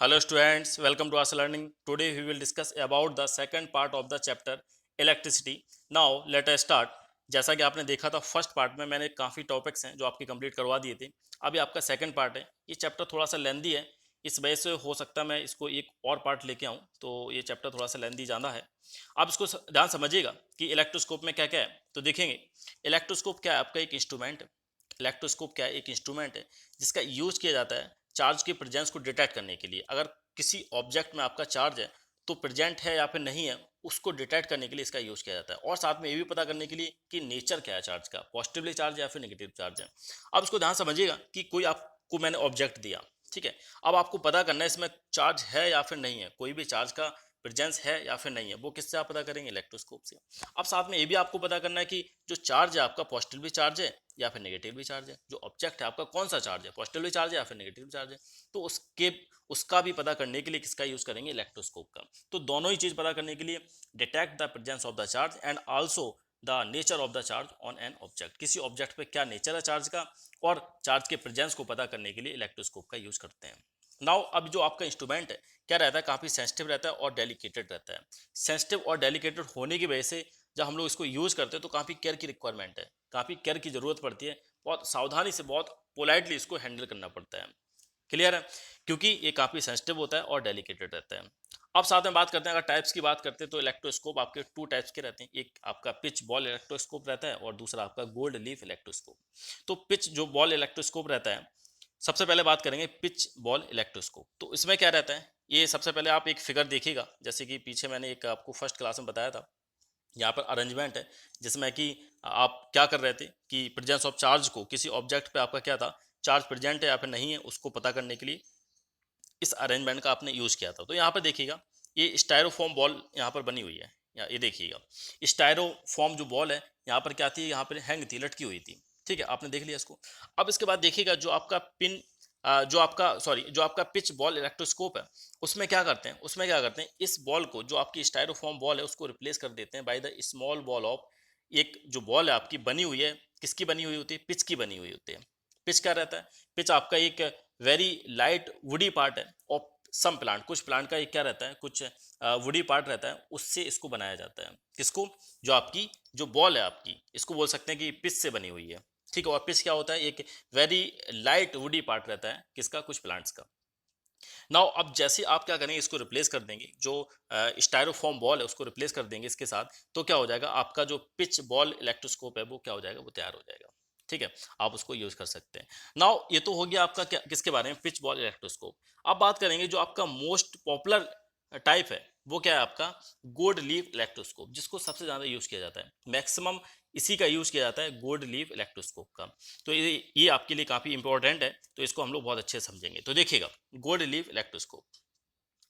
Hello students, welcome to us learning. Today we will discuss about the second part of the chapter electricity. Now let us start. जैसा कि आपने देखा था first part में मैंने काफ़ी टॉपिक्स हैं जो आपके कंप्लीट करवा दिए थे. अभी आपका सेकंड पार्ट है. ये चैप्टर थोड़ा सा लेंदी है, इस वजह से हो सकता है मैं इसको एक और पार्ट लेके आऊँ. तो ये चैप्टर थोड़ा सा लेंदी ज़्यादा है. आप इसको ध्यान समझिएगा कि इलेक्ट्रोस्कोप में क्या क्या है. तो देखेंगे इलेक्ट्रोस्कोप क्या है, आपका एक इंस्ट्रूमेंट है. इलेक्ट्रोस्कोप क्या है, एक इंस्ट्रूमेंट है जिसका यूज किया जाता है चार्ज की प्रेजेंस को डिटेक्ट करने के लिए. अगर किसी ऑब्जेक्ट में आपका चार्ज है तो प्रेजेंट है या फिर नहीं है, उसको डिटेक्ट करने के लिए इसका यूज किया जाता है. और साथ में ये भी पता करने के लिए कि नेचर क्या है चार्ज का, पॉजिटिवली चार्ज या फिर नेगेटिव चार्ज है. अब इसको ध्यान समझिएगा कि कोई आपको मैंने ऑब्जेक्ट दिया, ठीक है. अब आपको पता करना है इसमें चार्ज है या फिर नहीं है, कोई भी चार्ज का प्रेजेंस है या फिर नहीं है. वो किससे आप पता करेंगे, इलेक्ट्रोस्कोप से. अब साथ में ये भी आपको पता करना है कि जो चार्ज है आपका पॉजिटिव चार्ज है या फिर नेगेटिव भी चार्ज है. जो ऑब्जेक्ट है आपका कौन सा चार्ज है, पॉजिटिव चार्ज है या फिर नेगेटिव चार्ज है. तो उसका भी पता करने के लिए किसका यूज करेंगे, इलेक्ट्रोस्कोप का. तो दोनों ही चीज पता करने के लिए detect the presence of the charge and also the nature of the charge on an object. किसी ऑब्जेक्ट पे क्या नेचर है चार्ज का और चार्ज के प्रेजेंस को पता करने के लिए इलेक्ट्रोस्कोप का यूज करते हैं. नाउ अब जो आपका इंस्ट्रूमेंट है क्या रहता है, काफी सेंसिटिव रहता है और डेलिकेटेड रहता है. सेंसिटिव और डेलिकेटेड होने की वजह से जब हम लोग इसको यूज करते हैं तो काफी केयर की रिक्वायरमेंट है, काफी केयर की जरूरत पड़ती है. बहुत सावधानी से, बहुत पोलाइटली इसको हैंडल करना पड़ता है. क्लियर है, क्योंकि ये काफी सेंसिटिव होता है और डेलिकेटेड रहता है. अब साथ में बात करते हैं, अगर टाइप्स की बात करते हैं तो इलेक्ट्रोस्कोप आपके टू टाइप्स के रहते हैं. एक आपका पिच बॉल इलेक्ट्रोस्कोप रहता है और दूसरा आपका गोल्ड लीफ इलेक्ट्रोस्कोप. तो पिच जो बॉल इलेक्ट्रोस्कोप रहता है, सबसे पहले बात करेंगे पिच बॉल इलेक्ट्रोस्कोप. तो इसमें क्या रहता है, ये सबसे पहले आप एक फिगर देखिएगा, जैसे कि पीछे मैंने एक आपको फर्स्ट क्लास में बताया था. यहाँ पर अरेंजमेंट है जिसमें कि आप क्या कर रहे थे कि प्रेजेंस ऑफ चार्ज को, किसी ऑब्जेक्ट पे आपका क्या था, चार्ज प्रेजेंट है या फिर नहीं है, उसको पता करने के लिए इस अरेंजमेंट का आपने यूज किया था. तो यहाँ पर देखिएगा ये स्टायरोफॉर्म बॉल यहाँ पर बनी हुई है. ये देखिएगा स्टायरोफॉर्म जो बॉल है यहाँ पर क्या थी, यहाँ पर हैंग थी, लटकी हुई थी. ठीक है, आपने देख लिया इसको. अब इसके बाद देखिएगा जो आपका जो आपका पिच बॉल इलेक्ट्रोस्कोप है, उसमें क्या करते हैं इस बॉल को, जो आपकी स्टायरोफॉर्म बॉल है, उसको रिप्लेस कर देते हैं by the small ball of. एक जो बॉल है आपकी बनी हुई है, किसकी बनी हुई होती है, पिच की बनी हुई होती है. पिच क्या रहता है, पिच आपका एक वेरी लाइट वुडी पार्ट है ऑफ सम प्लांट. कुछ प्लांट का एक क्या रहता है, कुछ वुडी पार्ट रहता है, उससे इसको बनाया जाता है. किसको, जो आपकी जो बॉल है आपकी, इसको बोल सकते हैं कि पिच से बनी हुई है. ठीक है, और पिच क्या होता है, एक वेरी लाइट वुडी पार्ट रहता है, किसका, कुछ प्लांट्स का. नाउ अब जैसे आप क्या करेंगे, इसको रिप्लेस कर देंगे, जो स्टायरोफॉर्म बॉल है उसको रिप्लेस कर देंगे इसके साथ. तो क्या हो जाएगा, आपका जो पिच बॉल इलेक्ट्रोस्कोप है वो क्या हो जाएगा, वो तैयार हो जाएगा. ठीक है, आप उसको यूज कर सकते हैं. नाउ ये तो हो गया आपका क्या, किसके बारे में, पिच बॉल इलेक्ट्रोस्कोप. अब बात करेंगे जो आपका मोस्ट पॉपुलर टाइप है, वो क्या है आपका, गोल्ड लीफ इलेक्ट्रोस्कोप, जिसको सबसे ज्यादा यूज किया जाता है. मैक्सिमम इसी का यूज किया जाता है, गोल्ड लीफ इलेक्ट्रोस्कोप का. तो ये आपके लिए काफी इंपॉर्टेंट है, तो इसको हम लोग बहुत अच्छे से समझेंगे. तो देखिएगा गोल्ड लीफ इलेक्ट्रोस्कोप.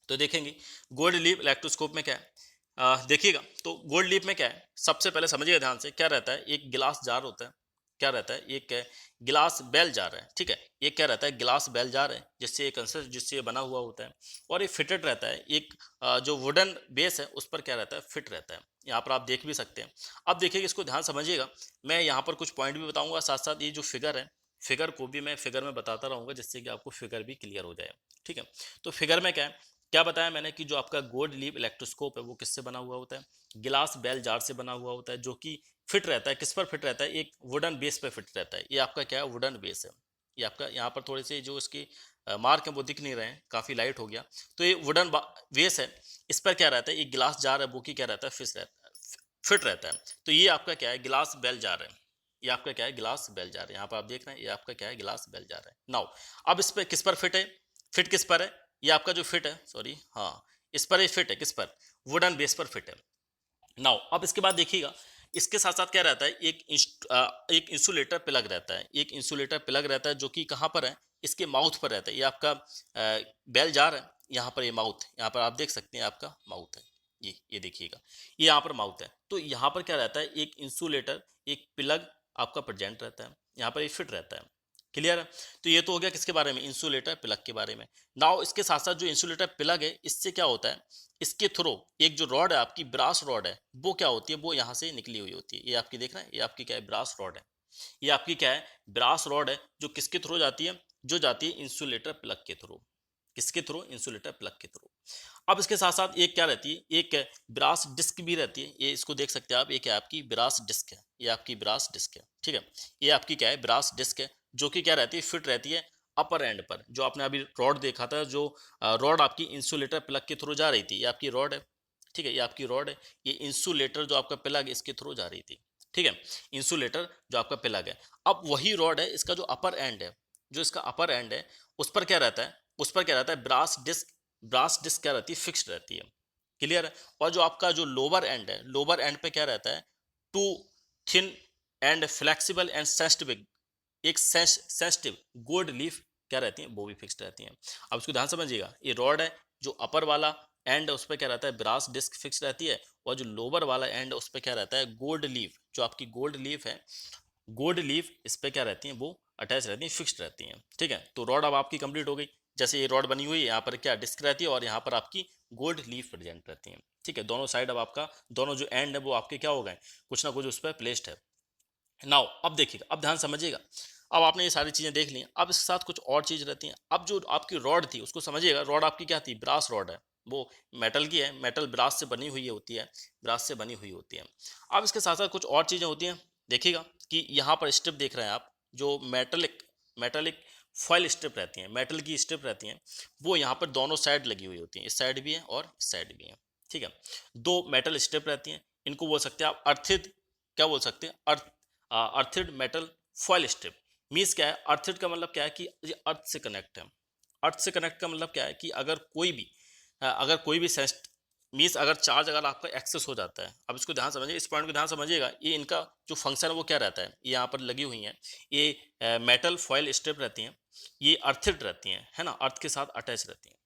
तो देखेंगे गोल्ड लीफ इलेक्ट्रोस्कोप में क्या है. देखिएगा तो गोल्ड लीफ में क्या है, सबसे पहले समझिएगा ध्यान से. क्या रहता है, एक गिलास जार होता है. क्या रहता है, एक गिलास बेल जार है. ठीक है, ये क्या रहता है, गिलास बेल जार है, जिससे ये बना हुआ होता है. और ये फिटेड रहता है, एक जो वुडन बेस है उस पर क्या रहता है, फिट रहता है. यहाँ पर आप देख भी सकते हैं. अब देखिएगा, इसको ध्यान समझिएगा. मैं यहाँ पर कुछ पॉइंट भी बताऊंगा, साथ साथ ये जो फिगर है, फिगर को भी मैं फिगर में बताता रहूंगा, जिससे कि आपको फिगर भी क्लियर हो जाए. ठीक है, तो फिगर में क्या है, क्या बताया मैंने कि जो आपका गोल्ड लीफ इलेक्ट्रोस्कोप है वो किससे बना हुआ होता है, गिलास बेल जार से बना हुआ होता है, जो कि फिट रहता है. किस पर फिट रहता है, एक वुडन बेस पर फिट रहता है. ये आपका क्या है, वुडन बेस है. ये आपका यहाँ पर थोड़े से जो इसके मार्क है वो दिख नहीं रहे हैं, काफी लाइट हो गया. तो ये वुडन बेस है, इस पर क्या रहता है, एक गिलास जार है वो की क्या रहता है, फिट रहता है. तो ये आपका क्या है, गिलास बेल जार है. ये आपका क्या है, गिलास बेल जार है. यहाँ पर आप देख रहे हैं, ये आपका क्या है, गिलास बेल जार है. नाउ अब इस पर किस पर फिट है, फिट किस पर है, ये आपका जो फिट है, सॉरी हाँ, इस पर ये फिट है, किस पर, वुडन बेस पर फिट है. नाउ अब इसके बाद देखिएगा, इसके साथ साथ क्या रहता है, एक इंसुलेटर प्लग रहता है. एक इंसुलेटर प्लग रहता है जो कि कहाँ पर है, इसके माउथ पर रहता है. ये आपका बेल जार है, यहाँ पर ये माउथ, यहाँ पर आप देख सकते हैं आपका माउथ है. ये देखिएगा, ये यहाँ पर माउथ है. तो यहाँ पर क्या रहता है, एक इंसुलेटर, एक प्लग आपका प्रेजेंट रहता है, यहाँ पर ये फिट रहता है. क्लियर है. तो ये तो हो गया किसके बारे में, इंसुलेटर प्लग के बारे में. नाउ इसके साथ साथ जो इंसुलेटर प्लग है, इससे क्या होता है, इसके थ्रू एक जो रॉड है आपकी, ब्रास रॉड है, वो क्या होती है, वो यहाँ से निकली हुई होती है. ये आपकी देख रहे हैं, ये आपकी क्या है, ब्रास रॉड है. ये आपकी क्या है, ब्रास रॉड है, जो किसके थ्रू जाती है, जो जाती है इंसुलेटर प्लग के थ्रू. किसके थ्रू? इंसुलेटर प्लग के थ्रू। अब इसके साथ साथ एक क्या रहती है, एक ब्रास डिस्क भी रहती है। ये इसको देख सकते हैं आप, ये क्या है आपकी ब्रास डिस्क है, ये आपकी ब्रास डिस्क है, ठीक है। ये आपकी क्या है, ब्रास डिस्क है, जो कि क्या रहती है, फिट रहती है अपर एंड पर। जो आपने अभी रॉड देखा था, जो रॉड आपकी इंसुलेटर प्लग के थ्रू जा रही थी, ये आपकी रॉड है, ठीक है, ये आपकी रॉड है। ये इंसुलेटर जो आपका प्लग इसके थ्रू जा रही थी, ठीक है, इंसुलेटर जो आपका प्लग है। अब वही रॉड है, इसका जो अपर एंड है, जो इसका अपर एंड है, उस पर क्या रहता है, उस पर क्या रहता है, ब्रास डिस्क। ब्रास डिस्क क्या रहती है, फिक्स्ड रहती है, क्लियर है। और जो आपका जो लोअर एंड है, लोअर एंड पे क्या रहता है, too thin and flexible and sensitive, एक सेंसिटिव गोल्ड लीफ क्या रहती है, वो भी फिक्स्ड रहती हैं। अब इसको ध्यान समझिएगा, ये रॉड है, जो अपर वाला एंड उस पर क्या रहता है, ब्रास डिस्क फिक्स रहती है, और जो लोअर वाला एंड उस पर क्या रहता है, गोल्ड लीफ, जो आपकी गोल्ड लीफ है, गोल्ड लीफ इस पे क्या रहती हैं, वो अटैच रहती हैं, फिक्स्ड रहती हैं, ठीक है। तो रॉड अब आपकी कंप्लीट हो गई। जैसे ये रॉड बनी हुई है, यहाँ पर क्या डिस्क रहती है, और यहाँ पर आपकी गोल्ड लीफ प्रेजेंट रहती है, ठीक है। दोनों साइड अब आपका, दोनों जो एंड है वो आपके क्या हो गए, कुछ ना कुछ उस पर प्लेस्ड है। नाउ अब देखिएगा, अब ध्यान समझिएगा। अब आपने ये सारी चीजें देख ली, अब इसके साथ कुछ और चीज रहती हैं। अब जो आपकी रॉड थी उसको समझिएगा, रॉड आपकी क्या थी, ब्रास रॉड है, वो मेटल की है, मेटल ब्रास से बनी हुई होती है, ब्रास से बनी हुई होती है। अब इसके साथ साथ कुछ और चीजें होती हैं, देखिएगा कि यहाँ पर स्ट्रिप देख रहे हैं आप, जो मेटलिक मेटलिक फॉइल स्ट्रिप रहती हैं, मेटल की स्ट्रिप रहती हैं, वो यहाँ पर दोनों साइड लगी हुई होती हैं, इस साइड भी है और इस साइड भी है, ठीक है। दो मेटल स्ट्रिप रहती हैं, इनको बोल सकते हैं आप अर्थिड, क्या बोल सकते हैं, अर्थिड मेटल फॉइल स्ट्रिप। मीन्स क्या है, अर्थिड का मतलब क्या है कि ये अर्थ से कनेक्ट है। अर्थ से कनेक्ट का मतलब क्या है कि अगर कोई भी मीन्स अगर चार्ज अगर आपका एक्सेस हो जाता है, अब इसको ध्यान समझिए, इस पॉइंट को ध्यान समझिएगा, ये इनका जो फंक्शन है वो क्या रहता है, ये यहाँ पर लगी हुई हैं, ये मेटल फॉइल स्ट्रिप रहती हैं, ये अर्थिड रहती हैं, है ना, अर्थ के साथ अटैच रहती हैं।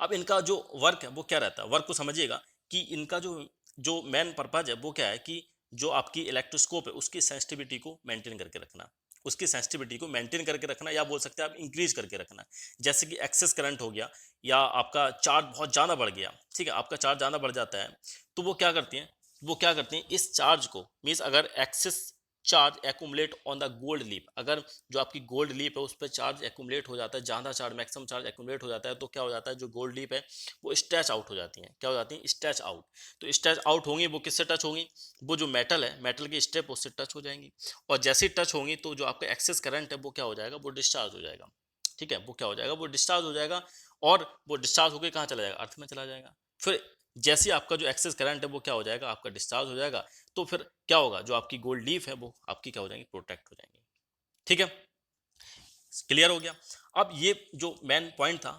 अब इनका जो वर्क है वो क्या रहता है, वर्क को समझिएगा कि इनका जो जो मेन पर्पज है वो क्या है कि जो आपकी इलेक्ट्रोस्कोप है उसकी सेंसिटिविटी को मेंटेन करके रखना, उसकी सेंसिटिविटी को मेंटेन करके रखना, या बोल सकते हैं आप इंक्रीज करके रखना। जैसे कि एक्सेस करंट हो गया, या आपका चार्ज बहुत ज़्यादा बढ़ गया, ठीक है, आपका चार्ज ज़्यादा बढ़ जाता है, तो वो क्या करती हैं, इस चार्ज को, मीन्स अगर excess charge accumulate on the gold leaf, अगर जो आपकी गोल्ड लीफ है उस पर चार्ज एक्यूमुलेट हो जाता है, ज़्यादा चार्ज, मैक्सिमम चार्ज एक्यूमुलेट हो जाता है, तो क्या हो जाता है, जो गोल्ड लीफ है वो स्ट्रेच आउट हो जाती है, क्या हो जाती है, स्ट्रेच आउट। तो स्ट्रेच आउट होंगी, वो किससे टच होंगी, वो जो मेटल है, मेटल की स्टेप उससे टच हो जाएंगी, और जैसे ही टच होंगी तो जो आपका एक्सेस करंट है वो क्या हो जाएगा, वो डिस्चार्ज हो जाएगा, ठीक है, वो क्या हो जाएगा, वो डिस्चार्ज हो जाएगा, और वो डिस्चार्ज होकर कहाँ चला जाएगा, अर्थ में चला जाएगा। फिर जैसे ही आपका जो एक्सेस करंट है वो क्या हो जाएगा, आपका डिस्चार्ज हो जाएगा, तो फिर क्या होगा, जो आपकी गोल्ड लीफ है वो आपकी क्या हो जाएंगी, प्रोटेक्ट हो जाएंगी, ठीक है, क्लियर हो गया। अब ये जो मेन पॉइंट था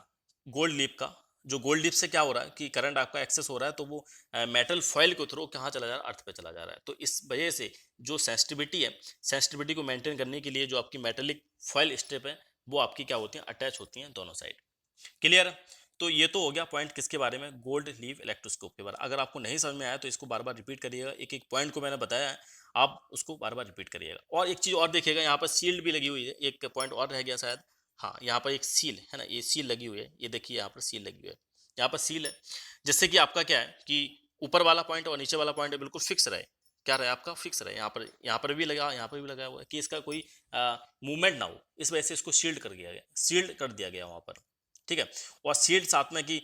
गोल्ड लीफ का, जो गोल्ड लीफ से क्या हो रहा है कि करंट आपका एक्सेस हो रहा है, तो वो मेटल फॉइल के थ्रू कहाँ चला जा रहा है, अर्थ पे चला जा रहा है। तो इस वजह से जो सेंसिटिविटी है, सेंसिटिविटी को मेंटेन करने के लिए जो आपकी मेटेलिक फॉइल स्ट्रिप है वो आपकी क्या होती है, अटैच होती हैं दोनों साइड, क्लियर। तो ये तो हो गया पॉइंट किसके बारे में, गोल्ड लीफ इलेक्ट्रोस्कोप के बारे में। अगर आपको नहीं समझ में आया तो इसको बार बार रिपीट करिएगा, एक एक पॉइंट को मैंने बताया है, आप उसको बार बार रिपीट करिएगा। और एक चीज़ और देखिएगा, यहाँ पर सील्ड भी लगी हुई है, एक पॉइंट और रह गया शायद, हाँ, यहाँ पर एक सील है ना, ये सील लगी हुई है, ये देखिए यहाँ पर सील लगी हुई है, यहाँ पर सील है, जिससे कि आपका क्या है कि ऊपर वाला पॉइंट और नीचे वाला पॉइंट बिल्कुल फिक्स रहे, क्या रहे आपका, फिक्स रहे। यहाँ पर भी लगा, यहाँ पर भी लगा हुआ है कि इसका कोई मूवमेंट ना हो, इस वजह से इसको शील्ड कर दिया गया, सील्ड कर दिया गया वहाँ पर, ठीक है। और सील्ड साथ में कि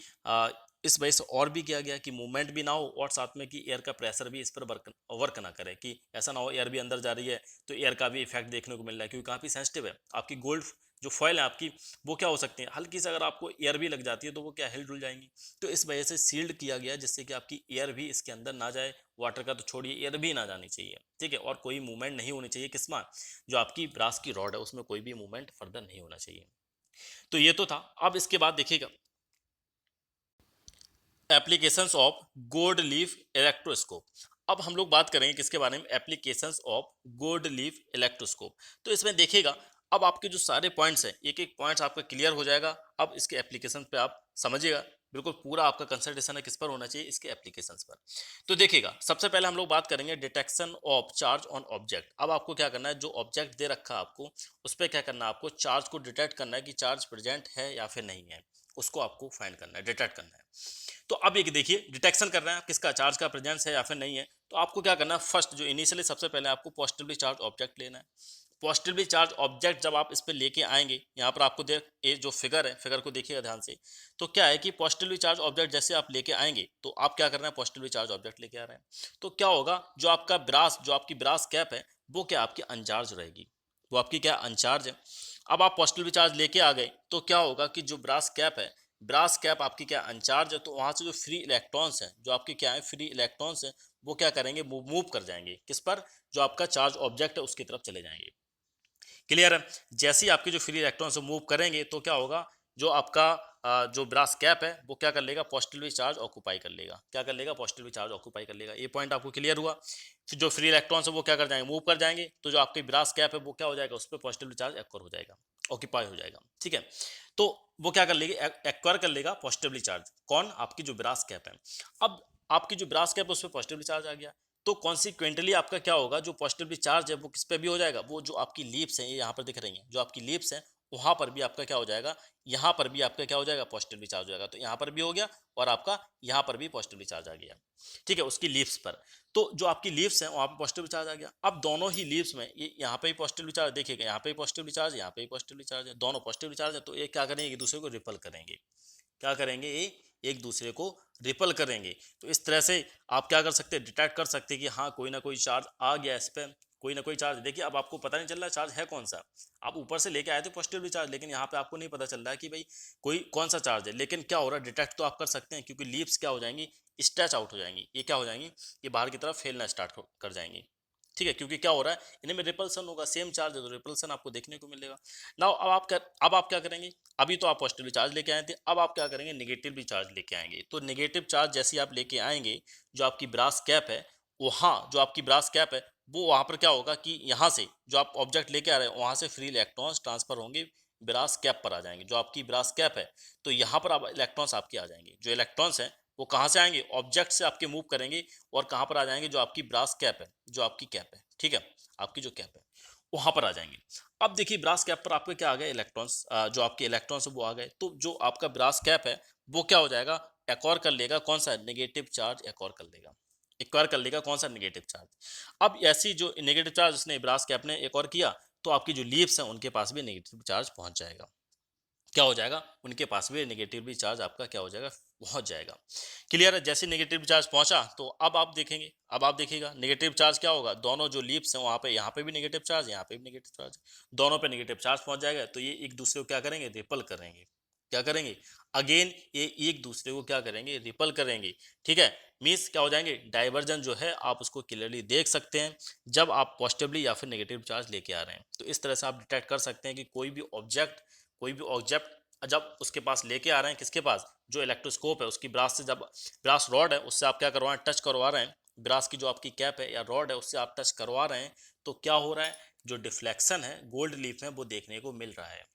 इस वजह से और भी किया गया कि मूवमेंट भी ना हो, और साथ में कि एयर का प्रेशर भी इस पर वर्क ना करे, कि ऐसा ना हो एयर भी अंदर जा रही है तो एयर का भी इफेक्ट देखने को मिल रहा है, क्योंकि काफ़ी सेंसिटिव है आपकी गोल्ड जो फॉइल है आपकी, वो क्या हो सकती है, हल्की से अगर आपको एयर भी लग जाती है तो वो क्या हिल डुल जाएंगी। तो इस वजह से सील्ड किया गया, जिससे कि आपकी एयर भी इसके अंदर ना जाए, वाटर का तो छोड़िए, एयर भी ना जानी चाहिए, ठीक है, और कोई मूवमेंट नहीं होनी चाहिए, किसमें, जो आपकी ब्रास की रॉड है उसमें कोई भी मूवमेंट फर्दर नहीं होना चाहिए। तो ये तो था। अब इसके बाद देखिएगा applications of gold leaf electroscope. अब हम लोग बात करेंगे किसके बारे में, applications of gold leaf electroscope. तो इसमें देखिएगा, अब आपके जो सारे पॉइंट्स हैं, एक एक पॉइंट्स आपका क्लियर हो जाएगा। अब इसके एप्लीकेशन पे आप समझिएगा, बिल्कुल पूरा आपका कंसंट्रेशन है किस पर होना चाहिए, इसके एप्लीकेशंस पर। तो देखिएगा, सबसे पहले हम लोग बात करेंगे detection of charge on object. अब आपको क्या करना है, जो ऑब्जेक्ट दे रखा है आपको, उस पर क्या करना है, आपको चार्ज को डिटेक्ट करना है कि चार्ज प्रेजेंट है या फिर नहीं है, उसको आपको फाइंड करना है, डिटेक्ट करना है। तो अब एक देखिए, डिटेक्शन कर रहे हैं किसका, चार्ज का प्रेजेंस है या फिर नहीं है। तो आपको क्या करना है, फर्स्ट जो इनिशियली सबसे पहले आपको पॉजिटिवली चार्ज ऑब्जेक्ट लेना है, पॉजिटिवली चार्ज ऑब्जेक्ट जब आप इस पे लेके आएंगे, यहाँ पर आपको देख ये जो फिगर है, फिगर को देखिएगा ध्यान से। तो क्या है कि पॉजिटिवली चार्ज ऑब्जेक्ट जैसे आप लेके आएंगे, तो आप क्या कर रहे हैं, पॉजिटिवली चार्ज ऑब्जेक्ट लेके आ रहे हैं, तो क्या होगा, जो आपका ब्रास, जो आपकी ब्रास कैप है, वो क्या आपकी अनचार्ज रहेगी, वो आपकी क्या अनचार्ज है। अब आप पॉजिटिवली चार्ज लेके आ गए, तो क्या होगा कि जो ब्रास कैप है, ब्रास कैप आपकी क्या अनचार्ज है, तो वहां से जो फ्री इलेक्ट्रॉन्स हैं, जो आपके क्या है फ्री इलेक्ट्रॉन्स हैं, वो क्या करेंगे, मूव कर जाएंगे किस पर, जो आपका चार्ज ऑब्जेक्ट है उसकी तरफ चले जाएंगे। क्लियर है। जैसे ही आपके जो फ्री इलेक्ट्रॉन मूव करेंगे, तो क्या होगा, जो आपका जो ब्रास कैप है वो क्या कर लेगा, पॉजिटिवली चार्ज ऑक्यूपाई कर लेगा, क्या कर लेगा, पॉजिटिवली चार्ज ऑक्यूपाई कर लेगा। ये पॉइंट आपको क्लियर हुआ। फिर जो फ्री इलेक्ट्रॉन्स है वो क्या कर जाएंगे, मूव कर जाएंगे, तो जो आपकी ब्रास कैप है वो क्या हो जाएगा, उस पर पॉजिटिवली चार्ज एक्वायर हो जाएगा, ऑक्यूपाई हो जाएगा। ठीक है, तो वो क्या कर लेगी, एक्वायर कर लेगा पॉजिटिवली चार्ज, कौन, आपकी जो ब्रास कैप है। अब आपकी जो ब्रास कैप है उस पर पॉजिटिवली चार्ज आ गया, तो कॉन्सिक्वेंटली आपका क्या होगा, जो पॉजिटिवली चार्ज है वो किस पे भी हो जाएगा, वो जो आपकी लीप्स हैं, ये यहाँ पर दिख रही हैं, जो आपकी लीप्स हैं वहां पर भी आपका क्या हो जाएगा, यहाँ पर भी आपका क्या हो जाएगा, पॉजिटिवली चार्ज हो जाएगा। तो यहाँ पर भी हो गया और आपका यहाँ पर भी पॉजिटिवली चार्ज आ गया। ठीक है, उसकी लीव्स पर, तो जो आपकी लीव्स हैं वहां पर पॉजिटिव चार्ज आ गया। अब दोनों ही लीव्स में ये यहाँ पे भी पॉजिटिव चार्ज, देखिएगा यहाँ पे भी पॉजिटिव चार्ज, यहाँ पे भी पॉजिटिव चार्ज है, दोनों पॉजिटिव चार्ज है, तो ये क्या करेंगे, एक दूसरे को रिपल करेंगे, क्या करेंगे, ये एक दूसरे को रिपल करेंगे। तो इस तरह से आप क्या कर सकते हैं, डिटेक्ट कर सकते हैं कि हाँ कोई ना कोई चार्ज आ गया इस पर, कोई ना कोई चार्ज। देखिए अब आपको पता नहीं चल रहा चार्ज है कौन सा, आप ऊपर से लेके आए थे पॉजिटिवली चार्ज, लेकिन यहाँ पे आपको नहीं पता चल रहा है कि भाई कोई कौन सा चार्ज है, लेकिन क्या हो रहा है, डिटेक्ट तो आप कर सकते हैं, क्योंकि लीव्स क्या हो जाएंगी, स्ट्रेच आउट हो जाएंगी, ये क्या हो जाएंगी, ये बाहर की तरफ फैलना स्टार्ट कर जाएंगी। ठीक है, क्योंकि क्या हो रहा है, इनमें रिपल्सन होगा, सेम चार्ज है तो रिपल्सन आपको देखने को मिलेगा। नाउ अब आप क्या करेंगे, अभी तो आप पॉजिटिव चार्ज लेके आए थे, अब आप क्या करेंगे, नेगेटिव भी चार्ज लेके आएंगे। तो नेगेटिव चार्ज जैसे आप लेके आएंगे, जो आपकी ब्रास कैप है, वहाँ जो आपकी ब्रास कैप है वो वहाँ पर क्या होगा कि यहाँ से जो आप ऑब्जेक्ट लेके आ रहे हैं वहाँ से फ्री इलेक्ट्रॉन्स ट्रांसफर होंगे, ब्रास कैप पर आ जाएंगे, जो आपकी ब्रास कैप है, तो यहाँ पर अब इलेक्ट्रॉन्स आपके आ जाएंगे। जो इलेक्ट्रॉन्स हैं वो कहाँ से आएंगे, ऑब्जेक्ट से आपके मूव करेंगे और कहाँ पर आ जाएंगे, जो आपकी ब्रास कैप है, जो आपकी कैप है, ठीक है, आपकी जो कैप है वहां पर आ जाएंगे। अब देखिए ब्रास कैप पर आपके क्या आ गए, इलेक्ट्रॉन्स, जो आपके इलेक्ट्रॉन्स वो आ गए, तो जो आपका ब्रास कैप है वो क्या हो जाएगा, एक्वायर कर लेगा कौन सा, नेगेटिव चार्ज एक्वायर कर लेगा, एक्वायर कर लेगा कौन सा, नेगेटिव चार्ज। अब ऐसी जो नेगेटिव चार्ज उसने ब्रास कैप ने एक्वायर किया, तो आपकी जो लीव्स हैं उनके पास भी नेगेटिव चार्ज पहुंच जाएगा, क्या हो जाएगा, उनके पास भी नेगेटिव चार्ज आपका क्या हो जाएगा, पहुंच जाएगा। क्लियर है। जैसे नेगेटिव चार्ज पहुंचा, तो अब आप देखेंगे, अब आप देखिएगा नेगेटिव चार्ज क्या होगा, दोनों जो लीप्स हैं वहां पे, यहाँ पे भी नेगेटिव चार्ज, यहाँ पे भी नेगेटिव चार्ज, दोनों पे नेगेटिव चार्ज पहुंच जाएगा, तो ये एक दूसरे को क्या करेंगे, रिपल करेंगे, क्या करेंगे, अगेन ये एक दूसरे को क्या करेंगे, रिपल करेंगे। ठीक है, मीन्स क्या हो जाएंगे, डाइवर्जन जो है आप उसको क्लियरली देख सकते हैं जब आप पॉजिटिवली या फिर नेगेटिव चार्ज लेके आ रहे हैं। तो इस तरह से आप डिटेक्ट कर सकते हैं कि कोई भी ऑब्जेक्ट जब उसके पास लेके आ रहे हैं, किसके पास, जो इलेक्ट्रोस्कोप है उसकी ब्रास से, जब ब्रास रॉड है उससे आप क्या करवा रहे हैं, टच करवा रहे हैं, ब्रास की जो आपकी कैप है या रॉड है उससे आप टच करवा रहे हैं, तो क्या हो रहा है, जो डिफ्लेक्शन है गोल्ड लीफ में वो देखने को मिल रहा है।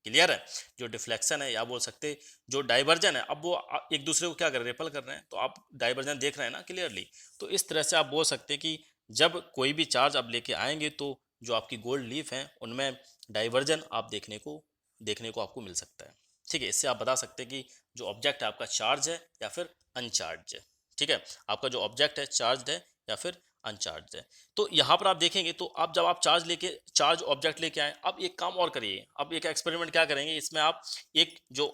क्लियर है। जो डिफ्लेक्शन है या बोल सकते जो डाइवर्जन है, अब वो एक दूसरे को क्या कर रहे हैं, रिपल कर रहे हैं, तो आप डाइवर्जन देख रहे हैं ना क्लियरली। तो इस तरह से आप बोल सकते हैं कि जब कोई भी चार्ज आप लेके आएंगे, तो जो आपकी गोल्ड लीफ है उनमें डाइवर्जन आप देखने को आपको मिल सकता है। ठीक है, इससे आप बता सकते हैं कि जो ऑब्जेक्ट है आपका चार्ज है या फिर अनचार्ज है। ठीक है, आपका जो ऑब्जेक्ट है चार्ज है या फिर अनचार्ज है। तो यहाँ पर आप देखेंगे, तो आप जब आप चार्ज ऑब्जेक्ट लेके आए, अब एक काम और करिए, अब एक एक्सपेरिमेंट क्या करेंगे, इसमें आप एक जो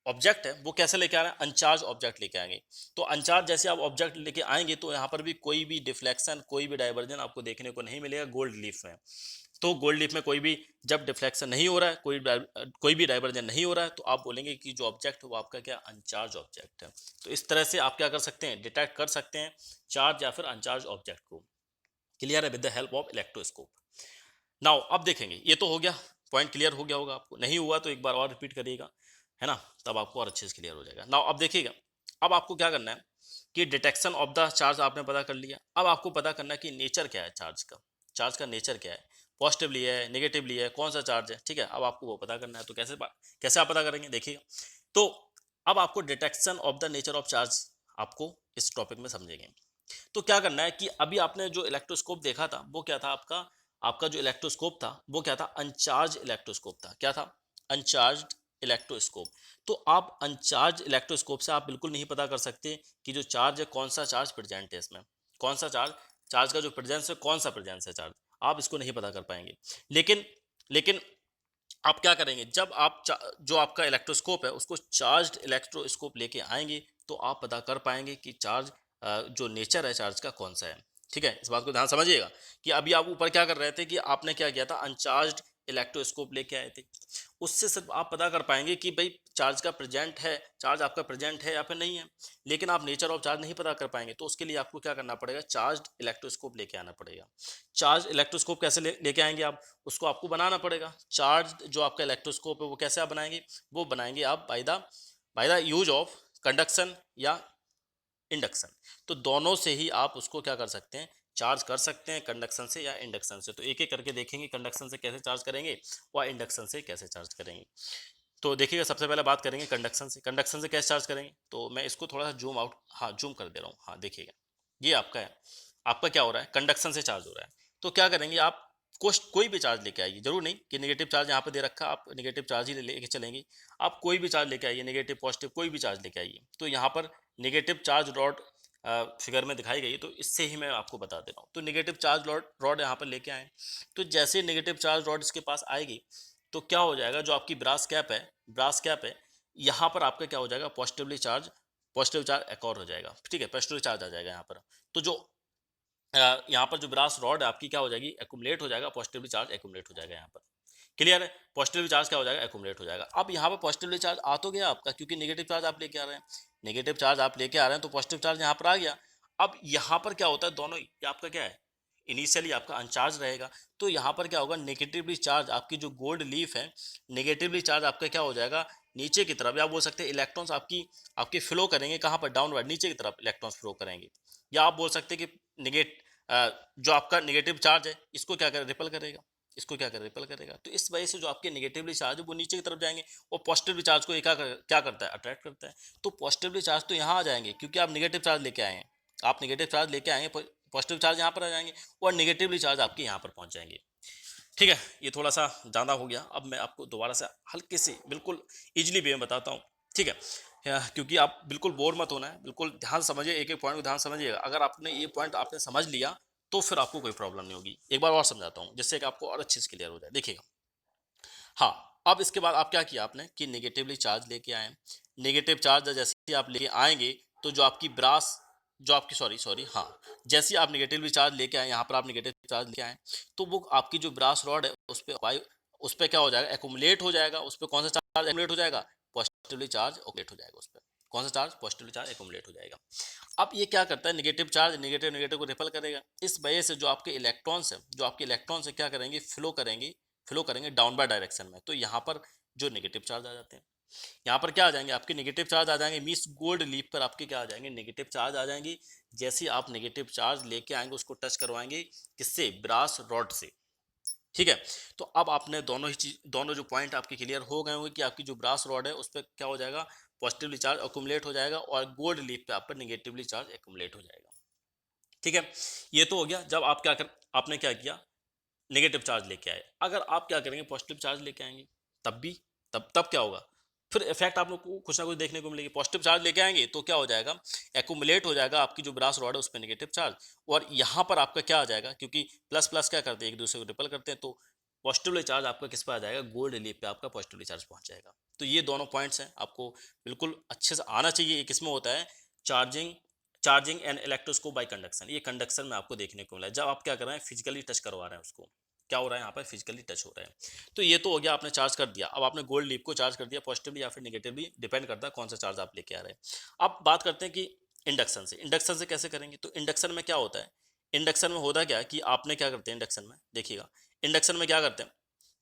ऑब्जेक्ट है वो कैसे लेके आ रहे हैं, अनचार्ज ऑब्जेक्ट लेके आएंगे। तो अनचार्ज जैसे आप ऑब्जेक्ट लेके आएंगे, तो यहाँ पर भी कोई भी डिफ्लेक्शन, कोई भी डाइवर्जन आपको देखने को नहीं मिलेगा गोल्ड लीफ में। तो गोल्ड लीफ में कोई भी जब डिफ्लेक्शन नहीं हो रहा है, कोई भी डाइवर्जन नहीं हो रहा है, तो आप बोलेंगे कि जो ऑब्जेक्ट है वो आपका क्या, अनचार्ज ऑब्जेक्ट है। तो इस तरह से आप क्या कर सकते हैं, डिटेक्ट कर सकते हैं चार्ज या फिर अनचार्ज ऑब्जेक्ट को। क्लियर है, with the help of electroscope. Now अब देखेंगे, ये तो हो गया, पॉइंट क्लियर हो गया होगा आपको, नहीं हुआ तो एक बार और रिपीट करिएगा, है ना, तब आपको और अच्छे से क्लियर हो जाएगा। नाउ अब देखिएगा, अब आपको क्या करना है कि डिटेक्शन ऑफ द चार्ज आपने पता कर लिया, अब आपको पता करना है कि नेचर क्या है चार्ज का नेचर क्या है, पॉजिटिवली है, नेगेटिवली है, कौन सा चार्ज है। ठीक है, अब आपको वो पता करना है, तो कैसे आप पता करेंगे, देखिएगा। तो अब आपको detection of the nature of charge आपको इस टॉपिक में समझेंगे। तो क्या करना है कि अभी आपने जो इलेक्ट्रोस्कोप देखा था वो क्या था, आपका आपका जो इलेक्ट्रोस्कोप था वो क्या था, अनचार्ज इलेक्ट्रोस्कोप था। क्या था, अनचार्ज इलेक्ट्रोस्कोप। तो आप अनचार्ज इलेक्ट्रोस्कोप से आप बिल्कुल नहीं पता कर सकते कि जो चार्ज है कौन सा चार्ज प्रेजेंट है इसमें, कौन सा चार्ज, चार्ज का जो प्रेजेंस है, कौन सा प्रेजेंस है चार्ज। आप इसको नहीं पता कर पाएंगे। लेकिन लेकिन आप क्या करेंगे, जब आप जो आपका इलेक्ट्रोस्कोप है उसको चार्ज्ड इलेक्ट्रोस्कोप लेके आएंगे तो आप पता कर पाएंगे कि चार्ज जो नेचर है चार्ज का कौन सा है। ठीक है, इस बात को ध्यान समझिएगा कि अभी आप ऊपर क्या कर रहे थे कि आपने क्या किया था, अनचार्ज्ड इलेक्ट्रोस्कोप लेके आए थे। उससे सिर्फ आप पता कर पाएंगे कि भाई चार्ज का प्रेजेंट है, चार्ज आपका प्रेजेंट है या फिर नहीं है, लेकिन आप नेचर ऑफ चार्ज नहीं पता कर पाएंगे। तो उसके लिए आपको क्या करना पड़ेगा, चार्ज्ड इलेक्ट्रोस्कोप लेके आना पड़ेगा। चार्ज इलेक्ट्रोस्कोप कैसे लेके आएंगे आप, उसको आपको बनाना पड़ेगा। चार्ज जो आपका इलेक्ट्रोस्कोप है वो कैसे आप बनाएंगे, वो बनाएंगे आप by the use of conduction या इंडक्शन। तो दोनों से ही आप उसको क्या कर सकते हैं, चार्ज कर सकते हैं, कंडक्शन से या इंडक्शन से। तो एक एक करके देखेंगे कंडक्शन से कैसे चार्ज करेंगे और इंडक्शन से कैसे चार्ज करेंगे। तो देखिएगा, सबसे पहले बात करेंगे कंडक्शन से। कंडक्शन से कैसे चार्ज करेंगे, तो मैं इसको थोड़ा सा जूम आउट, हाँ जूम कर दे रहा हूँ। हाँ देखिएगा, ये आपका है, आपका क्या हो रहा है, कंडक्शन से चार्ज हो रहा है। तो क्या करेंगे आप, कोई भी चार्ज लेके आइए, जरूर नहीं कि नेगेटिव चार्ज यहाँ पे दे रखा आप नेगेटिव चार्ज ही लेके चलेंगे। आप कोई भी चार्ज लेके आइए, नेगेटिव पॉजिटिव कोई भी चार्ज लेके आइए। तो यहाँ पर नेगेटिव चार्ज रॉड फिगर में दिखाई गई, तो इससे ही मैं आपको बता दे रहा हूँ। तो नेगेटिव चार्ज रॉड यहाँ पर लेके आए, तो जैसे नेगेटिव चार्ज रॉड इसके पास आएगी तो क्या हो जाएगा, जो आपकी ब्रास कैप है यहाँ पर आपका क्या हो जाएगा, पॉजिटिव चार्ज एक और हो जाएगा। ठीक है, पॉजिटिव चार्ज आ जाएगा यहाँ पर। तो जो यहाँ पर जो ब्रास रॉड है आपकी क्या हो जाएगी, एक्यूमुलेट हो जाएगा, पॉजिटिवली चार्ज एक्यूमुलेट हो जाएगा यहाँ पर। क्लियर है, पॉजिटिव चार्ज क्या हो जाएगा, एक्यूमुलेट हो जाएगा। अब यहाँ पर पॉजिटिव चार्ज आ तो गया आपका, क्योंकि नेगेटिव चार्ज आप लेके आ रहे हैं, नेगेटिव चार्ज आप लेके आ रहे हैं तो पॉजिटिव चार्ज यहाँ पर आ गया। अब यहाँ पर क्या होता है, दोनों ये आपका क्या है, इनिशियली आपका अनचार्ज रहेगा। तो यहाँ पर क्या होगा, नेगेटिवली चार्ज आपकी जो गोल्ड लीफ है, नेगेटिवली चार्ज आपका क्या हो जाएगा, नीचे की तरफ, या आप बोल सकते हैं इलेक्ट्रॉन्स आपके फ्लो करेंगे कहाँ पर, डाउनवर्ड, नीचे की तरफ इलेक्ट्रॉन्स फ्लो करेंगे। या आप बोल सकते हैं कि जो आपका नेगेटिव चार्ज है इसको क्या करे, रिपल करेगा, इसको क्या करे, रिपल करेगा। तो इस वजह से जो आपके नेगेटिवली चार्ज है वो नीचे की तरफ जाएंगे और पॉजिटिवली चार्ज को क्या करता है, अट्रैक्ट करता है। तो पॉजिटिवली चार्ज तो यहाँ आ जाएंगे क्योंकि आप नेगेटिव चार्ज लेके आए हैं, आप नेगेटिव चार्ज लेके आएंगे, पॉजिटिव चार्ज यहाँ पर आ जाएंगे और नेगेटिवली चार्ज आपके यहाँ पर पहुँच जाएंगे। ठीक है, ये थोड़ा सा ज़्यादा हो गया। अब मैं आपको दोबारा से हल्के से बिल्कुल इजीली वे में बताता हूँ। ठीक है, क्योंकि आप बिल्कुल बोर मत होना है, बिल्कुल ध्यान समझिए, एक एक पॉइंट को ध्यान समझिएगा। अगर आपने ये पॉइंट आपने समझ लिया तो फिर आपको कोई प्रॉब्लम नहीं होगी। एक बार और समझाता हूँ जिससे कि आपको और अच्छे से क्लियर हो जाए। देखिएगा, हाँ अब इसके बाद आप क्या किया आपने कि नेगेटिवली चार्ज लेके आए। नेगेटिव चार्ज जैसे ही आप लेके आएंगे तो जो आपकी ब्रास, जो आपकी सॉरी हाँ, जैसे आप नेगेटिवली चार्ज लेके आए, यहाँ पर आप नेगेटिव चार्ज लेके आए, तो वो आपकी जो ब्रास रॉड है उस पर क्या हो जाएगा, एक्यूमुलेट हो जाएगा। उस पर कौन सा चार्ज एक्यूमुलेट हो जाएगा, पॉजिटिवली चार्ज एक्यूमुलेट हो जाएगा। उस पर कौन सा चार्ज, पॉजिटिवली चार्ज एक्यूमुलेट हो जाएगा। अब ये क्या करता है, नेगेटिव चार्ज नेगेटिव को रिपल करेगा। इस वजह से जो आपके इलेक्ट्रॉन्स है, क्या करेंगे, फ्लो करेंगे डाउनवर्ड डायरेक्शन में। तो यहाँ पर जो नेगेटिव चार्ज आ जाते हैं, यहाँ पर क्या आ जाएंगे, आपके नेगेटिव चार्ज आ जाएंगे, मींस गोल्ड लीफ पर आपके क्या आ जाएंगे, नेगेटिव चार्ज आ जाएंगे। जैसे आप नेगेटिव चार्ज लेके आएंगे उसको टच करवाएंगे किससे, ब्रास रॉड से। ठीक है, तो अब आपने दोनों जो पॉइंट आपके क्लियर हो गए होंगे कि आपकी जो ब्रास रॉड है उस पर क्या हो जाएगा, पॉजिटिवली चार्ज अक्यूमुलेट हो जाएगा और गोल्ड लीफ पे आप पर नेगेटिवली चार्ज अक्यूमुलेट हो जाएगा। ठीक है, ये तो हो गया जब आपने क्या किया, नेगेटिव चार्ज लेके आए। अगर आप क्या करेंगे, पॉजिटिव चार्ज लेके आएंगे, तब भी तब क्या होगा, फिर इफेक्ट आप लोग को कुछ ना कुछ देखने को मिलेगी। पॉजिटिव चार्ज लेके आएंगे तो क्या हो जाएगा, एक्यूमुलेट हो जाएगा आपकी जो ब्रास रॉड है उस पर नेगेटिव चार्ज, और यहाँ पर आपका क्या आ जाएगा, क्योंकि प्लस प्लस क्या करते हैं, एक दूसरे को रिपल करते हैं, तो पॉजिटिवली चार्ज आपका किस पर आ जाएगा, गोल्ड लीफ पे आपका पॉजिटिवली चार्ज पहुंच जाएगा। तो ये दोनों पॉइंट्स हैं, आपको बिल्कुल अच्छे से आना चाहिए। ये किसमें होता है, charging and electroscope bye conduction. ये कंडक्शन में आपको देखने को मिला है, जब आप क्या कर रहे हैं, फिजिकली टच करवा रहे हैं उसको, क्या हो रहा है यहाँ पर, फिजिकली टच हो रहा है। तो ये तो हो गया, आपने चार्ज कर दिया। अब आपने गोल्ड लीफ को चार्ज कर दिया पॉजिटिवली या फिर नेगेटिवली, डिपेंड करता है कौन सा चार्ज आप लेके आ रहे हैं। अब बात करते हैं कि इंडक्शन से कैसे करेंगे। तो इंडक्शन में क्या होता है, इंडक्शन में होता क्या है कि आपने क्या करते हैं, इंडक्शन में देखिएगा, इंडक्शन में क्या करते हैं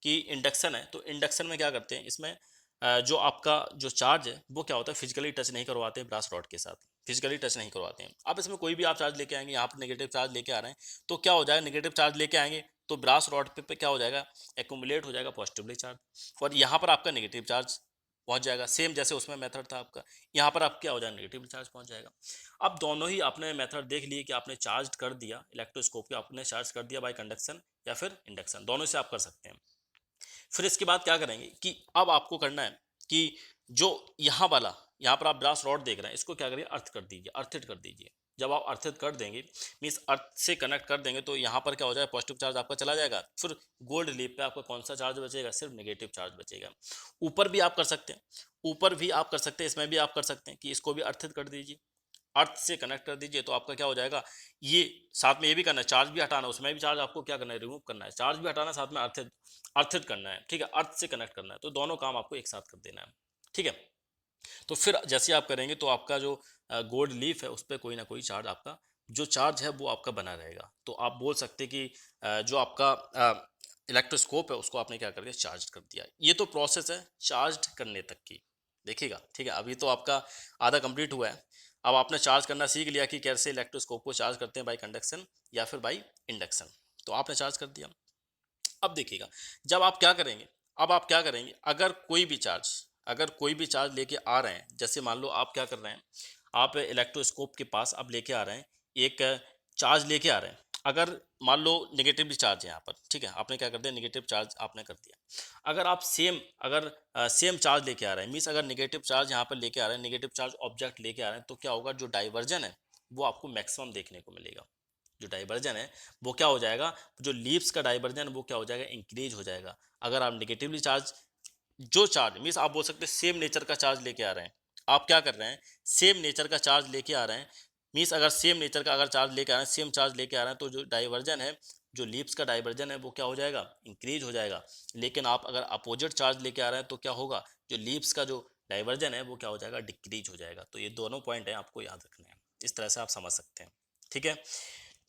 कि इंडक्शन है, तो इंडक्शन में क्या करते हैं, इसमें जो आपका जो चार्ज है वो क्या होता है, फिजिकली टच नहीं करवाते हैं ब्रास रॉड के साथ, फिजिकली टच नहीं करवाते हैं। अब इसमें कोई भी आप चार्ज लेके आएंगे, यहाँ पर नेगेटिव चार्ज लेके आ रहे हैं, तो क्या हो जाएगा, नेगेटिव चार्ज लेके आएंगे तो ब्रास रॉड पे क्या हो जाएगा, एक्यूमुलेट हो जाएगा पॉजिटिवली चार्ज, और यहाँ पर आपका नेगेटिव चार्ज पहुंच जाएगा। सेम जैसे उसमें मेथड था आपका, यहाँ पर आप क्या हो जाएगा, नेगेटिव चार्ज पहुंच जाएगा। अब दोनों ही आपने मेथड देख लिए कि आपने चार्ज कर दिया इलेक्ट्रोस्कोप को, आपने चार्ज कर दिया बाय कंडक्शन या फिर इंडक्शन, दोनों से आप कर सकते हैं। फिर इसके बाद क्या करेंगे कि अब आपको करना है कि जो यहाँ पर आप ब्रास रॉड देख रहे हैं, इसको क्या करिए, अर्थ कर दीजिए, अर्थित कर दीजिए। जब आप अर्थित कर देंगे मीन्स अर्थ से कनेक्ट कर देंगे तो यहाँ पर क्या हो जाएगा, पॉजिटिव चार्ज आपका चला जाएगा। फिर गोल्ड लीफ पे आपका कौन सा चार्ज बचेगा, सिर्फ नेगेटिव चार्ज बचेगा। ऊपर भी आप कर सकते हैं, ऊपर भी आप कर सकते हैं, इसमें भी आप कर सकते हैं कि इसको भी अर्थित कर दीजिए, अर्थ से कनेक्ट कर दीजिए। तो आपका क्या हो जाएगा, ये साथ में ये भी करना है, चार्ज भी हटाना है, उसमें भी चार्ज आपको क्या करना है, रिमूव करना है, चार्ज भी हटाना है, साथ में अर्थित अर्थित करना है, ठीक है, अर्थ से कनेक्ट करना है। तो दोनों काम आपको एक साथ कर देना है, ठीक है। तो फिर जैसे आप करेंगे तो आपका जो गोल्ड लीफ है उस पर कोई ना कोई चार्ज आपका, जो चार्ज है वो आपका बना रहेगा। तो आप बोल सकते कि जो आपका इलेक्ट्रोस्कोप है उसको आपने क्या कर दिया, चार्ज कर दिया। ये तो प्रोसेस है चार्ज करने तक की, देखिएगा, ठीक है। अभी तो आपका आधा कंप्लीट हुआ है। अब आपने चार्ज करना सीख लिया कि कैसे इलेक्ट्रोस्कोप को चार्ज करते हैं, बाई कंडक्शन या फिर बाई इंडक्शन। तो आपने चार्ज कर दिया। अब देखिएगा, जब आप क्या करेंगे, अब आप क्या करेंगे, अगर कोई भी चार्ज लेके आ रहे हैं, जैसे मान लो आप क्या कर रहे हैं, आप इलेक्ट्रोस्कोप के पास आप लेके आ रहे हैं, एक चार्ज लेके आ रहे हैं। अगर मान लो नेगेटिवली चार्ज है यहाँ पर, ठीक है, आपने क्या कर दिया, नेगेटिव चार्ज आपने कर दिया। अगर आप सेम चार्ज लेके आ रहे हैं, मीन्स अगर नेगेटिव चार्ज यहाँ पर लेके आ रहे हैं, नेगेटिव चार्ज ऑब्जेक्ट लेके आ रहे हैं, तो क्या होगा, जो डाइवर्जन है वो आपको मैक्सिमम देखने को मिलेगा। जो डाइवर्जन है वो क्या हो जाएगा, जो लीव्स का डाइवर्जन वो क्या हो जाएगा, इंक्रीज हो जाएगा। अगर आप नेगेटिवली चार्ज, जो चार्ज मीन्स आप बोल सकते हैं सेम नेचर का चार्ज लेके आ रहे हैं, आप क्या कर रहे हैं, सेम नेचर का चार्ज लेके आ रहे हैं, मीन्स अगर सेम नेचर का अगर चार्ज लेके आ रहे हैं, सेम चार्ज लेके आ रहे हैं, तो जो डाइवर्जन है, जो लीव्स का डाइवर्जन है वो क्या हो जाएगा, इंक्रीज हो जाएगा। लेकिन आप अगर अपोजिट चार्ज लेके आ रहे हैं तो क्या होगा, जो लीव्स का जो डाइवर्जन है वो क्या हो जाएगा, डिक्रीज हो जाएगा। तो ये दोनों पॉइंट है आपको याद रखने हैं, इस तरह से आप समझ सकते हैं, ठीक है।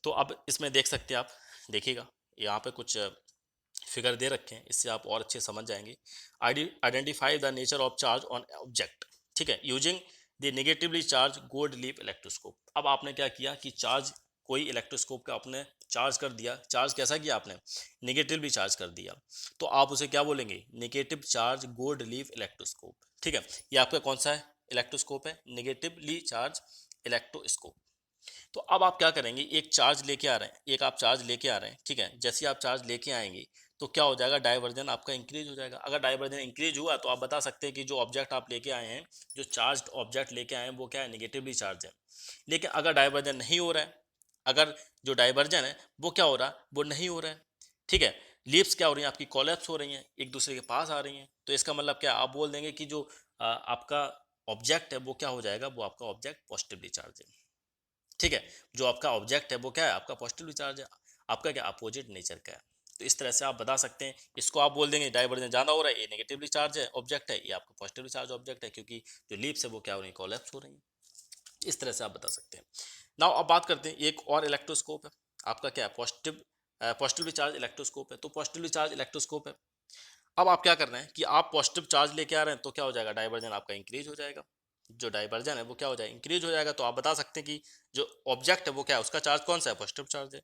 तो अब इसमें देख सकते हैं आप, देखिएगा यहाँ पे कुछ फिगर दे रखे हैं, इससे आप और अच्छे समझ जाएंगे। Identify the nature of charge on object, ठीक है, using the negatively charge gold leaf electroscope. अब आपने क्या किया कि चार्ज, कोई इलेक्ट्रोस्कोप का आपने चार्ज कर दिया, चार्ज कैसा किया आपने, नेगेटिवली चार्ज कर दिया। तो आप उसे क्या बोलेंगे, negative charge gold leaf electroscope, ठीक है। ये आपका कौन सा है, इलेक्ट्रोस्कोप है, नेगेटिवली चार्ज इलेक्ट्रोस्कोप। तो अब आप क्या करेंगे, एक चार्ज लेके आ रहे हैं, एक आप चार्ज लेके आ रहे हैं, ठीक है। जैसे आप चार्ज लेके आएंगे तो क्या हो जाएगा, डाइवर्जन आपका इंक्रीज हो जाएगा। अगर डाइवर्जन इंक्रीज हुआ तो आप बता सकते हैं कि जो ऑब्जेक्ट आप लेके आए हैं, जो चार्ज ऑब्जेक्ट लेके आए हैं वो क्या है, निगेटिवली चार्ज है। लेकिन अगर डाइवर्जन नहीं हो रहा है, अगर जो डाइवर्जन है वो क्या हो रहा है, वो नहीं हो रहा है, ठीक है, लीव्स क्या हो रही हैं आपकी, कोलैप्स हो रही हैं, एक दूसरे के पास आ रही हैं। तो इसका मतलब क्या, आप बोल देंगे कि जो आपका ऑब्जेक्ट है वो क्या हो जाएगा, वो आपका ऑब्जेक्ट पॉजिटिवली चार्ज है, ठीक है। जो आपका ऑब्जेक्ट है वो क्या है, आपका पॉजिटिव चार्ज है, आपका क्या अपोजिट नेचर का है। तो इस तरह से आप बता सकते हैं, इसको आप बोल देंगे डाइवर्जन ज़्यादा हो रहा है, ये नेगेटिवली चार्ज है ऑब्जेक्ट है, ये आपका पॉजिटिवली चार्ज ऑब्जेक्ट है, क्योंकि जो लीव्स है वो क्या हो रही है, कोलैप्स हो रही है। इस तरह से आप बता सकते हैं। नाउ अब बात करते हैं, एक और इलेक्ट्रोस्कोप है आपका, क्या है, पॉजिटिवली चार्ज इलेक्ट्रोस्कोप है। तो पॉजिटिवली चार्ज इलेक्ट्रोस्कोप है। अब आप क्या कर रहे हैं कि आप पॉजिटिव चार्ज लेके आ रहे हैं, तो क्या हो जाएगा, डाइवर्जन आपका इंक्रीज हो जाएगा। जो डाइवर्जन है वो क्या हो जाएगा, इंक्रीज हो जाएगा। तो आप बता सकते हैं कि जो ऑब्जेक्ट है वो क्या है, उसका चार्ज कौन सा है, पॉजिटिव चार्ज है।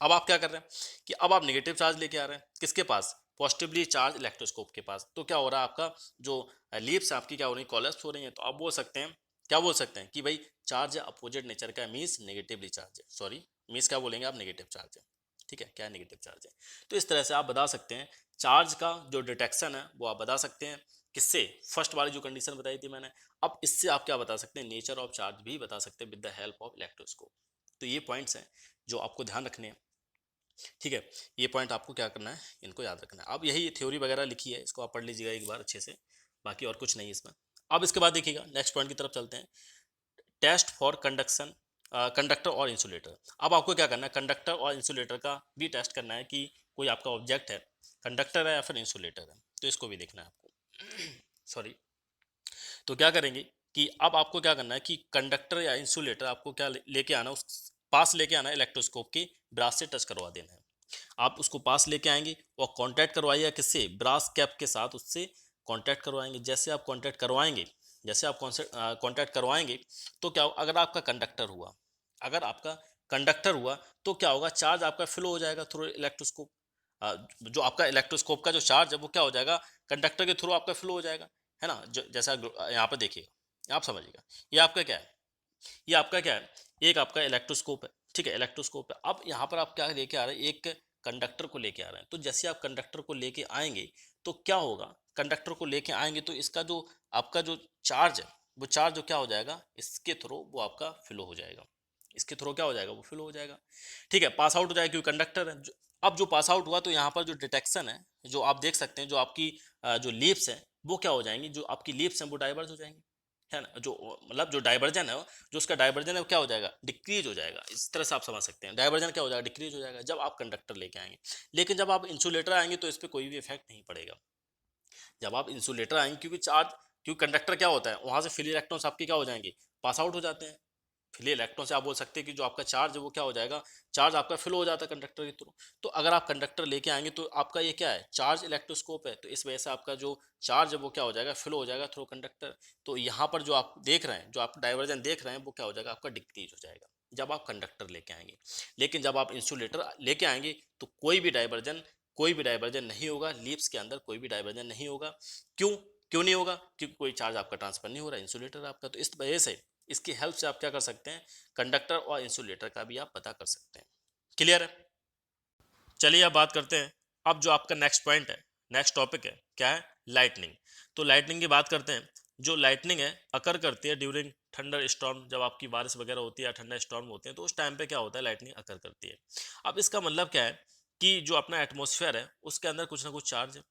अब आप क्या कर रहे हैं कि अब आप नेगेटिव चार्ज लेके आ रहे हैं, किसके पास, पॉजिटिवली चार्ज इलेक्ट्रोस्कोप के पास। तो क्या हो रहा है, आपका जो लीव्स है आपकी क्या हो रही है, कोलैप्स हो रही है। तो आप बोल सकते हैं, क्या बोल सकते हैं कि भाई चार्ज है अपोजिट नेचर का, मीन्स नेगेटिवली चार्ज है, सॉरी मीन्स क्या बोलेंगे आप, नेगेटिव चार्ज है, ठीक है, क्या नेगेटिव चार्ज है। तो इस तरह से आप बता सकते हैं चार्ज का जो डिटेक्शन है वो आप बता सकते हैं, किससे, फर्स्ट वाली जो कंडीशन बताई थी मैंने। अब इससे आप क्या बता सकते हैं, नेचर ऑफ चार्ज भी बता सकते हैं with the help of electroscope. तो ये पॉइंट्स हैं जो आपको ध्यान रखने हैं, ठीक है। ये पॉइंट आपको क्या करना है, इनको याद रखना है। अब यही थ्योरी वगैरह लिखी है, इसको आप पढ़ लीजिएगा एक बार अच्छे से, बाकी और कुछ नहीं इसमें। अब इसके बाद देखिएगा नेक्स्ट पॉइंट की तरफ चलते हैं, टेस्ट फॉर कंडक्शन, कंडक्टर और इंसुलेटर। अब आपको क्या करना है, कंडक्टर और इंसुलेटर का भी टेस्ट करना है कि कोई आपका ऑब्जेक्ट है, कंडक्टर है या फिर इंसुलेटर है, तो इसको भी देखना है आपको सॉरी। तो क्या करेंगे कि अब आपको क्या करना है कि कंडक्टर या इंसुलेटर आपको क्या लेके आना, उस पास लेके आना है, इलेक्ट्रोस्कोप की ब्रास से टच करवा देना है। आप उसको पास लेके आएंगे और कांटेक्ट करवाइए किससे, ब्रास कैप के साथ उससे कांटेक्ट करवाएंगे। जैसे आप कांटेक्ट करवाएंगे, जैसे आप कांटेक्ट करवाएंगे तो क्या अगर आपका कंडक्टर हुआ, अगर आपका कंडक्टर हुआ तो क्या होगा, चार्ज आपका फ्लो हो जाएगा थ्रू इलेक्ट्रोस्कोप। जो आपका इलेक्ट्रोस्कोप का जो चार्ज है वो क्या हो जाएगा, कंडक्टर के थ्रू आपका फ्लो हो जाएगा, है ना। जैसा यहाँ पर देखिएगा, आप समझिएगा, ये आपका क्या है, ये आपका क्या है, एक आपका इलेक्ट्रोस्कोप है, ठीक है, इलेक्ट्रोस्कोप है। अब यहाँ पर आप क्या लेके आ रहे हैं, एक कंडक्टर को लेके आ रहे हैं। तो जैसे आप कंडक्टर को लेके आएंगे तो क्या होगा, कंडक्टर को लेके आएंगे तो इसका जो आपका जो चार्ज है वो चार्ज जो क्या हो जाएगा, इसके थ्रू वो आपका फ्लो हो जाएगा, इसके थ्रू क्या हो जाएगा, वो फ्लो हो जाएगा। ठीक है, पास आउट हो जाएगा क्योंकि कंडक्टर है। अब जो पास आउट हुआ तो यहाँ पर जो डिटेक्शन है, जो आप देख सकते हैं, जो आपकी जो लीप्स है वो क्या हो जाएंगी, जो आपकी लीप्स हैं वो डाइवर्ज हो जाएंगी, है ना। जो मतलब जो डाइवर्जन है, जो उसका डाइवर्जन है वो क्या हो जाएगा, डिक्रीज हो जाएगा। इस तरह से आप समझ सकते हैं, डाइवर्जन क्या हो जाएगा, डिक्रीज हो जाएगा जब आप कंडक्टर लेके आएंगे। लेकिन जब आप इंसुलेटर आएंगे तो इस पर कोई भी इफेक्ट नहीं पड़ेगा। जब आप इंसुलेटर आएंगे, क्योंकि कंडक्टर क्या होता है, वहां से फ्री इलेक्ट्रॉन्स आपके क्या हो जाएंगे, पास आउट हो जाते हैं। फ्री इलेक्ट्रॉन से आप बोल सकते हैं कि जो आपका चार्ज है वो क्या हो जाएगा, चार्ज आपका फ्लो हो जाता है कंडक्टर के थ्रू। तो अगर आप कंडक्टर लेके आएंगे तो आपका ये क्या है, चार्ज इलेक्ट्रोस्कोप है, तो इस वजह से आपका जो चार्ज है वो क्या हो जाएगा, फ्लो हो जाएगा थ्रू कंडक्टर। तो यहाँ पर जो आप देख रहे हैं, जो आप डाइवर्जन देख रहे हैं, वो क्या हो जाएगा, आपका डिक्रीज हो जाएगा जब आप कंडक्टर लेके आएंगे। लेकिन जब आप इंसुलेटर लेके आएंगे तो कोई भी डाइवर्जन नहीं होगा, लीप्स के अंदर कोई भी डाइवर्जन नहीं होगा। क्यों क्यों नहीं होगा, क्योंकि कोई चार्ज आपका ट्रांसफर नहीं हो रहा है, इंसुलेटर आपका। तो इस वजह से इसकी हेल्प से आप क्या कर सकते हैं, कंडक्टर और इंसुलेटर का भी आप पता कर सकते हैं। क्लियर है। चलिए अब बात करते हैं, अब जो आपका नेक्स्ट पॉइंट है, नेक्स्ट टॉपिक है, क्या है, लाइटनिंग। तो लाइटनिंग की बात करते हैं। जो लाइटनिंग है अकर करती है ड्यूरिंग थंडर स्टॉर्म, जब आपकी बारिश वगैरह होती है या ठंडा स्टॉर्म होते हैं तो उस टाइम पे क्या होता है, लाइटनिंग अकर करती है। अब इसका मतलब क्या है कि जो अपना एटमॉस्फेयर है उसके अंदर कुछ ना कुछ चार्ज है,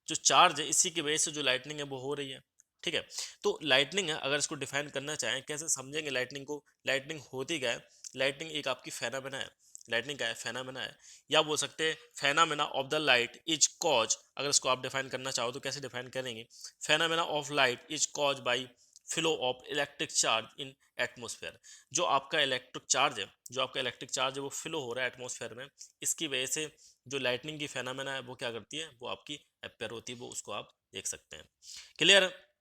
जो चार्ज है इसी की वजह से जो लाइटनिंग है वो हो रही है। ठीक है, तो लाइटनिंग है, अगर इसको डिफाइन करना चाहें कैसे समझेंगे लाइटनिंग को, लाइटनिंग होती क्या है, लाइटनिंग एक आपकी फेनामेना है। लाइटनिंग क्या है, फेनामेना है, या बोल सकते हैं phenomena of the light is cause. अगर इसको आप डिफाइन करना चाहो तो कैसे डिफाइन करेंगे, phenomena of light is cause by flow of electric charge in atmosphere. जो आपका इलेक्ट्रिक चार्ज है, जो आपका इलेक्ट्रिक चार्ज है वो फ्लो हो रहा है एटमोसफेयर में, इसकी वजह से जो लाइटनिंग की फेनामेना है वो क्या करती है, वो आपकी अपेयर होती है, वो उसको आप देख सकते हैं। क्लियर है।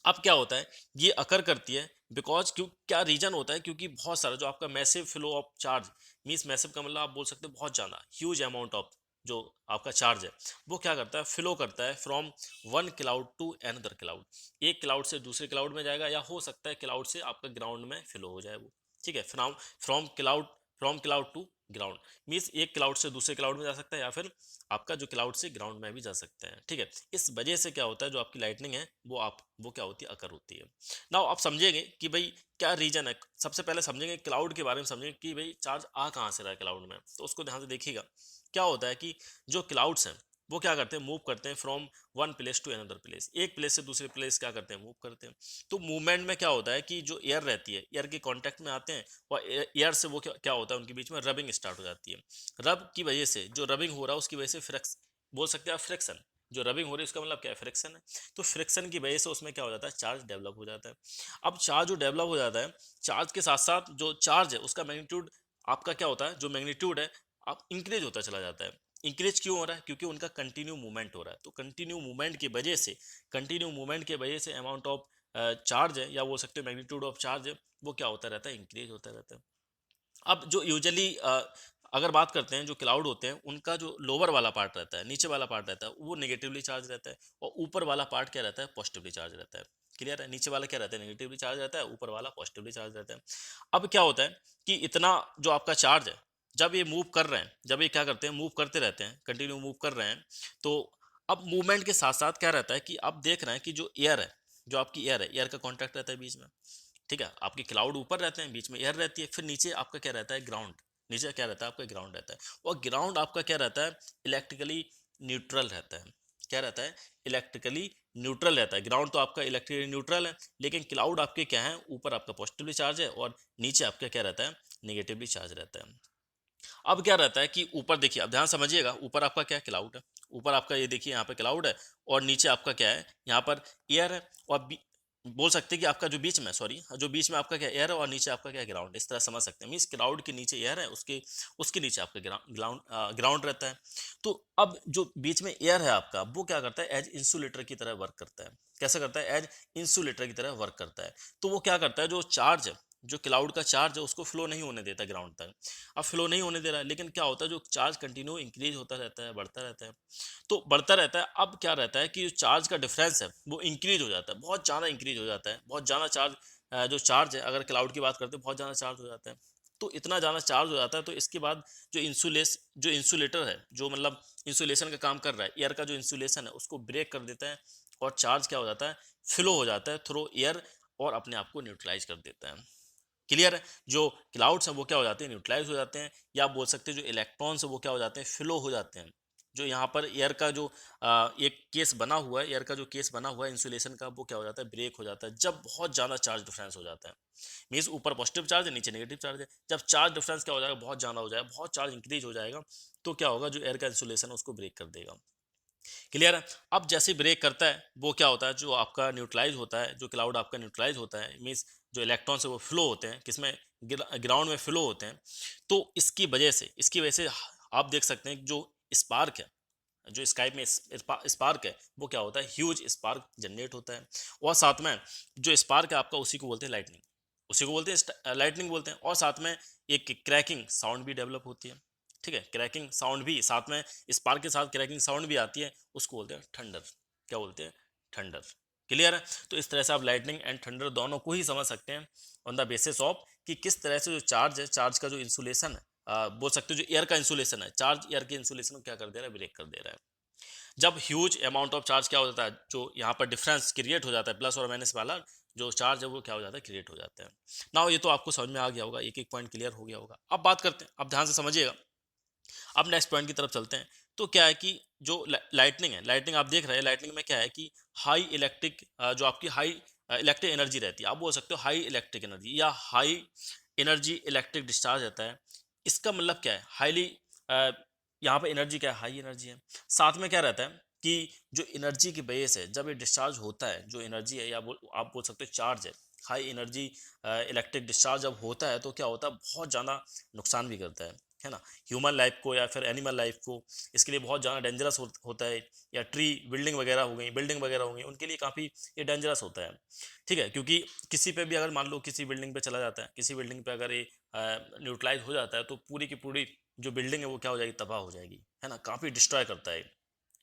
अब क्या होता है, ये अकर करती है बिकॉज क्यों, क्या रीजन होता है, क्योंकि बहुत सारा जो आपका massive flow of charge, means massive का मतलब आप बोल सकते हो बहुत ज़्यादा, ह्यूज अमाउंट ऑफ जो आपका चार्ज है वो क्या करता है, फ्लो करता है from one cloud to another cloud. एक क्लाउड से दूसरे क्लाउड में जाएगा, या हो सकता है क्लाउड से आपका ग्राउंड में फ्लो हो जाए वो। ठीक है, from from cloud to ground, means एक क्लाउड से दूसरे क्लाउड में जा सकता है, या फिर आपका जो क्लाउड से ग्राउंड में भी जा सकते हैं। ठीक है, इस वजह से क्या होता है, जो आपकी लाइटनिंग है वो क्या होती है, अकर होती है। नाउ आप समझेंगे कि भाई क्या रीजन है। सबसे पहले समझेंगे क्लाउड के बारे में, समझेंगे कि भाई चार्ज आ कहाँ से रहा है क्लाउड में, तो उसको ध्यान से देखिएगा। क्या होता है कि जो क्लाउड्स हैं वो क्या करते हैं, मूव करते हैं from one place to another place, एक प्लेस से दूसरे प्लेस क्या करते हैं, मूव करते हैं। तो मूवमेंट में क्या होता है कि जो एयर रहती है, एयर के कांटेक्ट में आते हैं, और एयर से वो क्या होता है, उनके बीच में रबिंग स्टार्ट हो जाती है। रब की वजह से जो रबिंग हो रहा है उसकी वजह से फ्रिक्स, बोल सकते हैं आप फ्रिक्शन, जो रबिंग हो रही है उसका मतलब क्या है, फ्रिक्शन है। तो फ्रिक्शन की वजह से उसमें क्या हो जाता है, चार्ज डेवलप हो जाता है। अब चार्ज जो डेवलप हो जाता है, चार्ज के साथ साथ जो चार्ज है उसका मैग्नीट्यूड आपका क्या होता है, जो मैग्नीट्यूड है आप इंक्रीज होता चला जाता है। इंक्रीज क्यों हो रहा है, क्योंकि उनका कंटिन्यू मूवमेंट हो रहा है। तो कंटिन्यू मूवमेंट की वजह से अमाउंट ऑफ चार्ज है, या बोल सकते हो मैग्नीट्यूड ऑफ चार्ज है, वो क्या होता रहता है, इंक्रीज होता रहता है। अब जो यूजुअली अगर बात करते हैं, जो क्लाउड होते हैं उनका जो लोअर वाला पार्ट रहता है, नीचे वाला पार्ट रहता है, वो नेगेटिवली चार्ज रहता है, और ऊपर वाला पार्ट क्या रहता है, पॉजिटिवली चार्ज रहता है। क्लियर है, नीचे वाला क्या रहता है, नेगेटिवली चार्ज रहता है, ऊपर वाला पॉजिटिवली चार्ज रहता है। अब क्या होता है कि इतना जो आपका चार्ज है, जब ये मूव कर रहे हैं, जब ये क्या करते हैं, मूव करते रहते हैं, कंटिन्यू मूव कर रहे हैं, तो अब मूवमेंट के साथ साथ क्या रहता है कि आप देख रहे हैं कि जो एयर है, जो आपकी एयर है, एयर का कॉन्टैक्ट रहता है बीच में। ठीक है, आपके क्लाउड ऊपर रहते हैं, बीच में एयर रहती है, फिर नीचे आपका क्या रहता है, ग्राउंड। नीचे क्या रहता है, आपका ग्राउंड रहता है, और ग्राउंड आपका क्या रहता है, इलेक्ट्रिकली न्यूट्रल रहता है। क्या रहता है, इलेक्ट्रिकली न्यूट्रल रहता है। ग्राउंड तो आपका इलेक्ट्रिकली न्यूट्रल है, लेकिन क्लाउड आपके क्या है, ऊपर आपका पॉजिटिवली चार्ज है और नीचे आपका क्या रहता है, निगेटिवली चार्ज रहता है। अब क्या रहता है कि ऊपर देखिए, अब ध्यान समझिएगा, ऊपर आपका क्या है, क्लाउड है। ऊपर आपका ये देखिए यहाँ पे क्लाउड है, और नीचे आपका क्या है, यहाँ पर एयर है, और बोल सकते हैं कि आपका जो बीच में, सॉरी, जो बीच में आपका क्या एयर है और नीचे आपका क्या ग्राउंड, इस तरह समझ सकते हैं। मीन्स क्लाउड के नीचे एयर है, उसके उसके नीचे आपका ग्राउंड रहता है। तो अब जो बीच में एयर है आपका, वो क्या करता है, एज इंसुलेटर की तरह वर्क करता है। कैसे करता है, एज इंसुलेटर की तरह वर्क करता है। तो वो क्या करता है, जो चार्ज है, जो क्लाउड का चार्ज है उसको फ्लो नहीं होने देता ग्राउंड तक। अब फ्लो नहीं होने दे रहा है, लेकिन क्या होता है, जो चार्ज कंटिन्यू इंक्रीज होता रहता है, बढ़ता रहता है। तो बढ़ता रहता है, अब क्या रहता है कि जो चार्ज का डिफरेंस है वो इंक्रीज हो जाता है, बहुत ज़्यादा इंक्रीज हो जाता है, बहुत ज़्यादा चार्ज, जो चार्ज है, अगर क्लाउड की बात करते हैं बहुत ज़्यादा चार्ज हो जाता है। तो इतना ज़्यादा चार्ज हो जाता है, तो इसके बाद जो इंसुलेटर है, जो मतलब इंसुलेशन का काम कर रहा है, एयर का जो इंसुलेशन है उसको ब्रेक कर देता है, और चार्ज क्या हो जाता है, फ्लो हो जाता है थ्रू एयर और अपने आप को न्यूट्रलाइज कर देता है। क्लियर है? जो क्लाउड्स हैं वो क्या हो जाते हैं, न्यूट्रलाइज हो जाते हैं, या आप बोल सकते हैं जो इलेक्ट्रॉन्स हैं वो क्या हो जाते हैं, फ्लो हो जाते हैं। जो यहाँ पर एयर का जो एक केस बना हुआ है, एयर का जो केस बना हुआ है इंसुलेशन का, वो क्या हो जाता है, ब्रेक हो जाता है जब बहुत ज़्यादा चार्ज डिफरेंस हो जाता है। मीन्स ऊपर पॉजिटिव चार्ज है, नीचे नेगेटिव चार्ज है। जब चार्ज डिफरेंस क्या हो जाएगा, बहुत ज़्यादा हो जाएगा, बहुत चार्ज इंक्रीज हो जाएगा, तो क्या होगा, जो एयर का इंसुलेशन है उसको ब्रेक कर देगा। क्लियर है? अब जैसे ब्रेक करता है वो क्या होता है, जो आपका न्यूट्रलाइज होता है, जो क्लाउड आपका न्यूट्रलाइज होता है, मीन्स जो इलेक्ट्रॉन्स है वो फ्लो होते हैं, किसमें, ग्राउंड में फ्लो होते हैं। तो इसकी वजह से आप देख सकते हैं कि जो स्पार्क है, जो स्काई में स्पार्क है, वो क्या होता है, ह्यूज स्पार्क जनरेट होता है। और साथ में जो स्पार्क है आपका, उसी को बोलते हैं लाइटनिंग, उसी को बोलते हैं लाइटनिंग बोलते हैं। और साथ में एक क्रैकिंग साउंड भी डेवलप होती है। ठीक है, क्रैकिंग साउंड भी साथ में, स्पार्क के साथ क्रैकिंग साउंड भी आती है, उसको बोलते हैं थंडर। क्या बोलते हैं, थंडर। क्लियर है? तो इस तरह से आप लाइटनिंग एंड थंडर दोनों को ही समझ सकते हैं ऑन द बेसिस ऑफ कि किस तरह से जो चार्ज है, चार्ज का जो इंसुलेशन है, बोल सकते हो जो एयर का इंसुलेशन है, चार्ज एयर के इंसुलेशन को क्या कर दे रहा है, ब्रेक कर दे रहा है। जब ह्यूज अमाउंट ऑफ चार्ज क्या हो जाता है, जो यहाँ पर डिफरेंस क्रिएट हो जाता है, प्लस और माइनस वाला जो चार्ज है वो क्या हो जाता है, क्रिएट हो जाता है ना। ये तो आपको समझ में आ गया होगा, एक एक पॉइंट क्लियर हो गया होगा। अब बात करते हैं, अब ध्यान से समझिएगा। अब नेक्स्ट पॉइंट की तरफ चलते हैं। तो क्या है कि जो लाइटनिंग है, लाइटनिंग आप देख रहे हैं, लाइटनिंग में क्या है कि हाई इलेक्ट्रिक, जो आपकी हाई इलेक्ट्रिक एनर्जी रहती है, आप बोल सकते हो हाई इलेक्ट्रिक एनर्जी या हाई एनर्जी इलेक्ट्रिक डिस्चार्ज रहता है। इसका मतलब क्या है, हाईली, यहाँ पे एनर्जी क्या है, हाई एनर्जी है। साथ में क्या रहता है कि जो एनर्जी की वजह से जब ये डिस्चार्ज होता है, जो एनर्जी है, या आप बोल सकते हो चार्ज है, हाई एनर्जी इलेक्ट्रिक डिस्चार्ज जब होता है तो क्या होता है, बहुत ज़्यादा नुकसान भी करता है ना, ह्यूमन लाइफ को या फिर एनिमल लाइफ को। इसके लिए बहुत ज़्यादा डेंजरस होता है। या ट्री, बिल्डिंग वगैरह हो गई, उनके लिए काफ़ी ये डेंजरस होता है। ठीक है, क्योंकि किसी पे भी अगर मान लो किसी बिल्डिंग पे चला जाता है, किसी बिल्डिंग पे अगर ये न्यूट्रलाइज हो जाता है, तो पूरी की पूरी जो बिल्डिंग है वो क्या हो जाएगी, तबाह हो जाएगी, है ना, काफ़ी डिस्ट्रॉय करता है।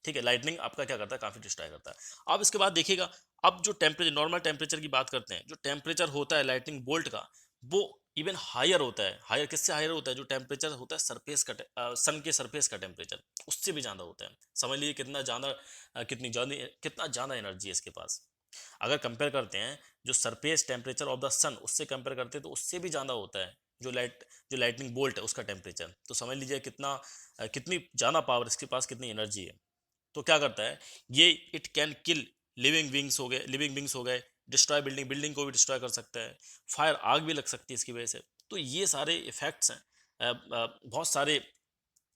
ठीक है, लाइटनिंग आपका क्या करता है, काफ़ी डिस्ट्रॉय करता है। अब इसके बाद देखिएगा, अब जो टेम्परेचर, नॉर्मल टेम्परेचर की बात करते हैं, जो टेम्परेचर होता है लाइटनिंग बोल्ट का, वो इवन हायर होता है। हायर किससे हायर होता है, जो टेम्परेचर होता है सरफेस का, सन के सरफेस का टेम्परेचर, उससे भी ज़्यादा होता है। समझ लीजिए कितना ज़्यादा, कितना ज़्यादा एनर्जी है इसके पास। अगर कंपेयर करते हैं जो सरफेस टेम्परेचर ऑफ द सन, उससे कंपेयर करते हैं तो उससे भी ज़्यादा होता है जो लाइटनिंग बोल्ट है उसका टेम्परेचर। तो समझ लीजिए कितनी ज़्यादा पावर इसके पास, कितनी एनर्जी है। तो क्या करता है ये, it can kill living beings हो गए, डिस्ट्रॉय बिल्डिंग को भी डिस्ट्रॉय कर सकता है, फायर, आग भी लग सकती है इसकी वजह से। तो ये सारे इफेक्ट्स हैं, बहुत सारे,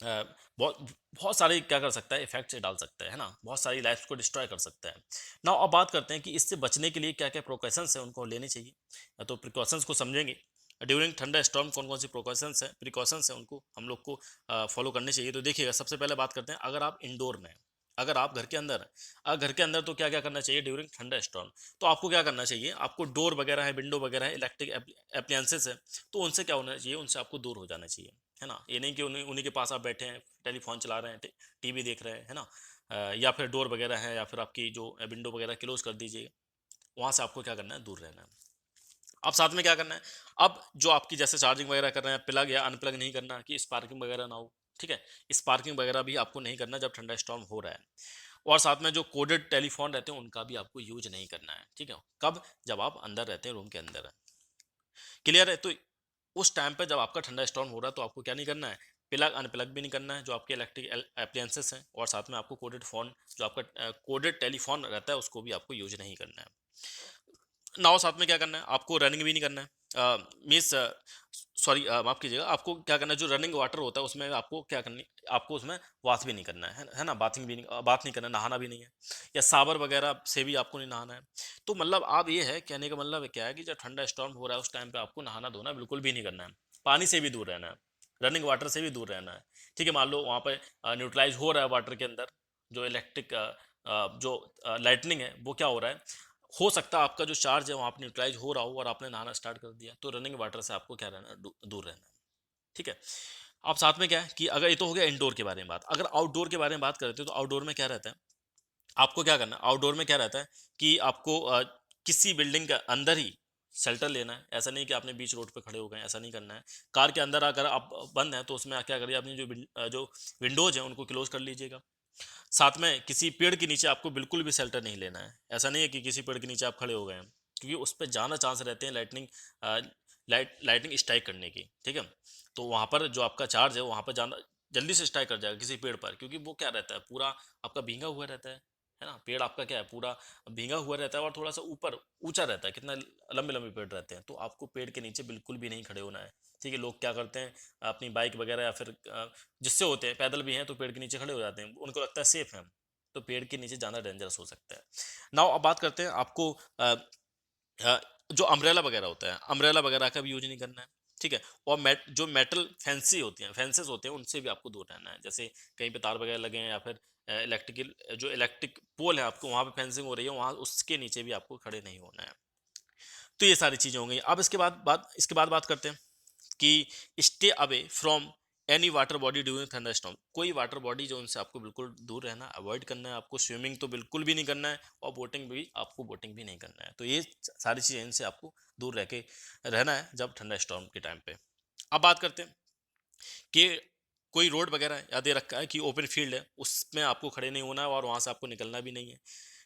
बहुत बहुत सारे क्या कर सकता है, इफेक्ट्स डाल सकता है ना, बहुत सारी लाइफ को डिस्ट्रॉय कर सकता है ना। अब बात करते हैं कि इससे बचने के लिए क्या क्या प्रिकॉशंस हैं, उनको लेने चाहिए। तो प्रिकॉशंस को समझेंगे। ड्यूरिंग थंडर स्टॉर्म कौन कौन सी प्रिकॉशंस हैं उनको हम लोग को फॉलो करने चाहिए। तो देखिएगा, सबसे पहले बात करते हैं, अगर आप इंडोर में हैं, अगर आप घर के अंदर हैं, घर के अंदर तो क्या क्या करना चाहिए ड्यूरिंग थंडर स्टॉर्म। तो आपको क्या करना चाहिए, आपको डोर वगैरह है, विंडो वगैरह है, इलेक्ट्रिक अप्लायंसेस है, तो उनसे क्या होना चाहिए, उनसे आपको दूर हो जाना चाहिए, है ना। ये नहीं कि उन्हीं के पास आप बैठे हैं, टेलीफोन चला रहे हैं, टीवी देख रहे हैं, है ना। या फिर डोर वगैरह है, या फिर आपकी जो विंडो वगैरह क्लोज कर दीजिए। वहाँ से आपको क्या करना है, दूर रहना है। अब साथ में क्या करना है, अब जो आपकी जैसे चार्जिंग वगैरह कर रहे हैं, प्लग या अनप्लग नहीं करना कि स्पार्किंग वगैरह ना हो। ठीक है, स्पार्किंग वगैरह भी आपको नहीं करना जब ठंडा स्टॉर्म हो रहा है। और साथ में जो कोडेड टेलीफोन रहते हैं उनका भी आपको यूज नहीं करना है। ठीक है, कब, जब आप अंदर रहते हैं, रूम के अंदर है। क्लियर है? तो उस टाइम पे जब आपका ठंडा स्टॉर्म हो रहा है तो आपको क्या नहीं करना है, प्लग अनप्लग भी नहीं करना है जो आपके इलेक्ट्रिक अप्लायंसेस हैं। और साथ में आपको कोडेड फोन, जो आपका कोडेड टेलीफोन रहता है, उसको भी आपको यूज नहीं करना है। नाव साथ में क्या करना है, आपको रनिंग भी नहीं करना है, मीन्स, सॉरी, माफ कीजिएगा, आपको क्या करना है, जो रनिंग वाटर होता है उसमें आपको क्या करनी, आपको उसमें बाथ भी नहीं करना है ना, बाथिंग भी नहीं, बात नहीं करना, नहाना भी नहीं है, या सावर वगैरह से भी आपको नहीं नहाना है। तो मतलब आप ये है, कहने का मतलब क्या है कि जब ठंडा स्टॉर्म हो रहा है उस टाइम पे आपको नहाना धोना बिल्कुल भी नहीं करना है, पानी से भी दूर रहना है, रनिंग वाटर से भी दूर रहना है। ठीक है, मान लो वहाँ पे न्यूट्रलाइज हो रहा है वाटर के अंदर, जो इलेक्ट्रिक, जो लाइटनिंग है वो क्या हो रहा है, हो सकता है आपका जो चार्ज है वहाँ पे न्यूट्रलाइज हो रहा हो और आपने नहाना स्टार्ट कर दिया, तो रनिंग वाटर से आपको क्या रहना है, दूर रहना है। ठीक है। अब साथ में क्या है कि अगर ये तो हो गया इंडोर के बारे में बात, अगर आउटडोर के बारे में बात करते हैं तो आउटडोर में क्या रहता है, आपको क्या करना है, आउटडोर में क्या रहता है कि आपको किसी बिल्डिंग के अंदर ही शेल्टर लेना है। ऐसा नहीं कि आपने बीच रोड पे खड़े हो गए, ऐसा नहीं करना है। कार के अंदर अगर आप बंद हैं तो उसमें क्या करिए, अपनी जो विंडोज हैं उनको क्लोज कर लीजिएगा। साथ में किसी पेड़ के नीचे आपको बिल्कुल भी शेल्टर नहीं लेना है। ऐसा नहीं है कि किसी पेड़ के नीचे आप खड़े हो गए हैं, क्योंकि उस पे ज़्यादा चांस रहते हैं लाइटनिंग स्ट्राइक करने की, ठीक है। तो वहाँ पर जो आपका चार्ज है वहाँ पर जाना जल्दी से स्ट्राइक कर जाएगा किसी पेड़ पर, क्योंकि वो क्या रहता है, पूरा आपका भींगा हुआ रहता है ना। पेड़ आपका क्या है, पूरा भींगा हुआ रहता है और थोड़ा सा ऊपर ऊंचा रहता है, कितना लंबे लंबे पेड़ रहते हैं। तो आपको पेड़ के नीचे बिल्कुल भी नहीं खड़े होना है, ठीक है। लोग क्या करते हैं, अपनी बाइक वगैरह या फिर जिससे होते हैं, पैदल भी हैं तो पेड़ के नीचे खड़े हो जाते हैं, उनको लगता है सेफ है। तो पेड़ के नीचे जाना डेंजरस हो सकता है। नाउ अब बात करते हैं आपको अ, जो अम्ब्रेला वगैरह होता है, अम्ब्रेला वगैरह का भी यूज नहीं करना है, ठीक है। और जो मेटल फैंसी होती हैं, फेंसेस होते हैं, उनसे भी आपको दूर रहना है। जैसे कहीं पे तार वगैरह लगे हैं या फिर इलेक्ट्रिक पोल है आपको वहां पे फेंसिंग हो रही है, वहां उसके नीचे भी आपको खड़े नहीं होना है। तो ये सारी चीजें हो गई। अब इसके बाद बात करते हैं कि stay away from any water body during thunderstorm. कोई वाटर बॉडी जो उनसे आपको बिल्कुल दूर रहना है, अवॉइड करना है। आपको स्विमिंग तो बिल्कुल भी नहीं करना है और बोटिंग भी नहीं करना है। तो ये सारी चीज़ें इनसे आपको दूर रह के रहना है जब थंडरस्टॉर्म के टाइम पे। अब बात करते हैं कि कोई रोड वगैरह या दे रखा है कि ओपन फील्ड है, उसमें आपको खड़े नहीं होना है और वहां से आपको निकलना भी नहीं है,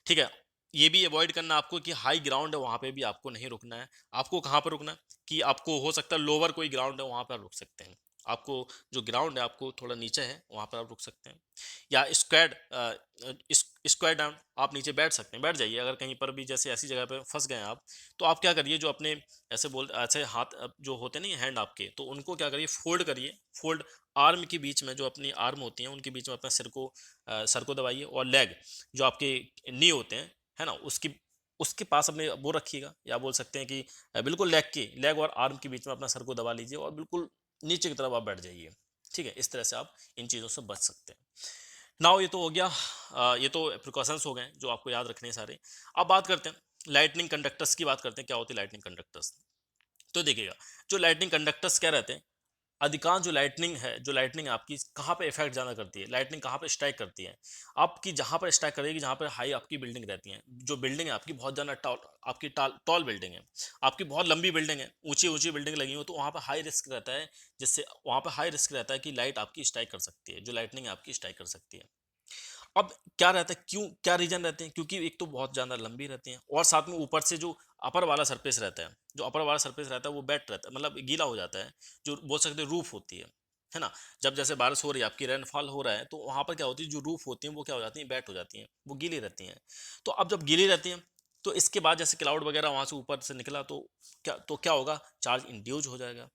ठीक है। ये भी अवॉइड करना आपको कि हाई ग्राउंड है वहां पे भी आपको नहीं रुकना है। आपको कहाँ पर रुकना है कि आपको हो सकता है लोअर कोई ग्राउंड है वहां पर आप रुक सकते हैं। आपको जो ग्राउंड है आपको थोड़ा नीचे है वहां पर आप रुक सकते हैं। या स्क्वाड डाउन, आप नीचे बैठ सकते हैं, बैठ जाइए। अगर कहीं पर भी जैसे ऐसी जगह पे फंस गए हैं आप, तो आप क्या करिए, जो अपने ऐसे हाथ जो होते नहीं हैंड आपके, तो उनको क्या करिए, फोल्ड करिए। फोल्ड आर्म के बीच में, जो अपनी आर्म होती हैं उनके बीच में अपना सर को दबाइए, और लेग जो आपके नी होते हैं, है ना, उसकी उसके पास अपने वो रखिएगा। या बोल सकते हैं कि बिल्कुल लेग और आर्म के बीच में अपना सर को दबा लीजिए और बिल्कुल नीचे की तरफ आप बैठ जाइए, ठीक है। इस तरह से आप इन चीज़ों से बच सकते हैं। नाउ ये तो हो गया, ये तो प्रिकॉशंस हो गए जो आपको याद रखने हैं सारे। अब बात करते हैं लाइटनिंग कंडक्टर्स की, बात करते हैं क्या होती है लाइटनिंग कंडक्टर्स। तो देखिएगा, जो लाइटनिंग कंडक्टर्स क्या रहते हैं, अधिकांश जो लाइटनिंग आपकी कहाँ पे इफेक्ट ज़्यादा करती है, लाइटनिंग कहाँ पे स्ट्राइक करती है, आपकी जहाँ पर स्ट्राइक करेगी, जहाँ पर हाई आपकी बिल्डिंग रहती है। जो बिल्डिंग है आपकी बहुत ज़्यादा टॉल, आपकी टॉल बिल्डिंग है, आपकी बहुत लंबी बिल्डिंग है, ऊंची ऊंची बिल्डिंग लगी हो, तो वहाँ पर हाई रिस्क रहता है। जिससे वहाँ पर हाई रिस्क रहता है कि लाइट आपकी स्ट्राइक कर सकती है, जो लाइटनिंग आपकी स्ट्राइक कर सकती है। अब क्या रहता है, क्यों, क्या रीजन रहते हैं, क्योंकि एक तो बहुत ज़्यादा लंबी रहती हैं और साथ में ऊपर से जो अपर वाला सरफेस रहता है, जो अपर वाला सरफेस रहता है वो वेट रहता है, मतलब गीला हो जाता है। जो बोल सकते हैं रूफ होती है ना। जब जैसे बारिश हो रही है, आपकी रेनफॉल हो रहा है, तो वहाँ पर क्या होती है, जो रूफ होती है वो क्या हो जाती है, वेट हो जाती हैं, वो गीली रहती हैं। तो अब जब गीली रहती हैं, तो इसके बाद जैसे क्लाउड वगैरह वहाँ से ऊपर से निकला, तो क्या होगा, चार्ज इंड्यूज हो जाएगा,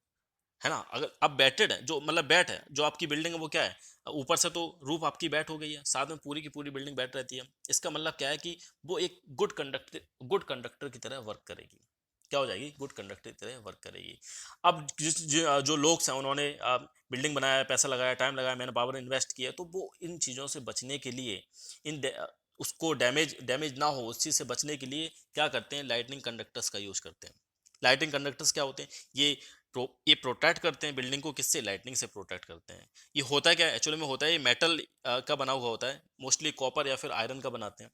है ना। अगर अब बैटेड है, जो मतलब बैट है, जो आपकी बिल्डिंग है वो क्या है, ऊपर से तो रूफ आपकी बैट हो गई है, साथ में पूरी की पूरी बिल्डिंग बैट रहती है। इसका मतलब क्या है कि वो एक गुड कंडक्टर की तरह वर्क करेगी। क्या हो जाएगी, गुड कंडक्टर की तरह वर्क करेगी। अब जो लोग हैं, उन्होंने बिल्डिंग बनाया, पैसा लगाया, टाइम लगाया, मैंने पावर इन्वेस्ट किया, तो वो इन चीज़ों से बचने के लिए, इन उसको डैमेज ना हो, उस चीज़ से बचने के लिए क्या करते हैं, लाइटनिंग कंडक्टर्स का यूज़ करते हैं। लाइटिंग कंडक्टर्स क्या होते हैं, ये प्रोटेक्ट करते हैं बिल्डिंग को, किससे, लाइटनिंग से प्रोटेक्ट करते हैं। ये होता क्या है, एक्चुअली में होता है, ये मेटल का बना हुआ होता है, मोस्टली कॉपर या फिर आयरन का बनाते हैं,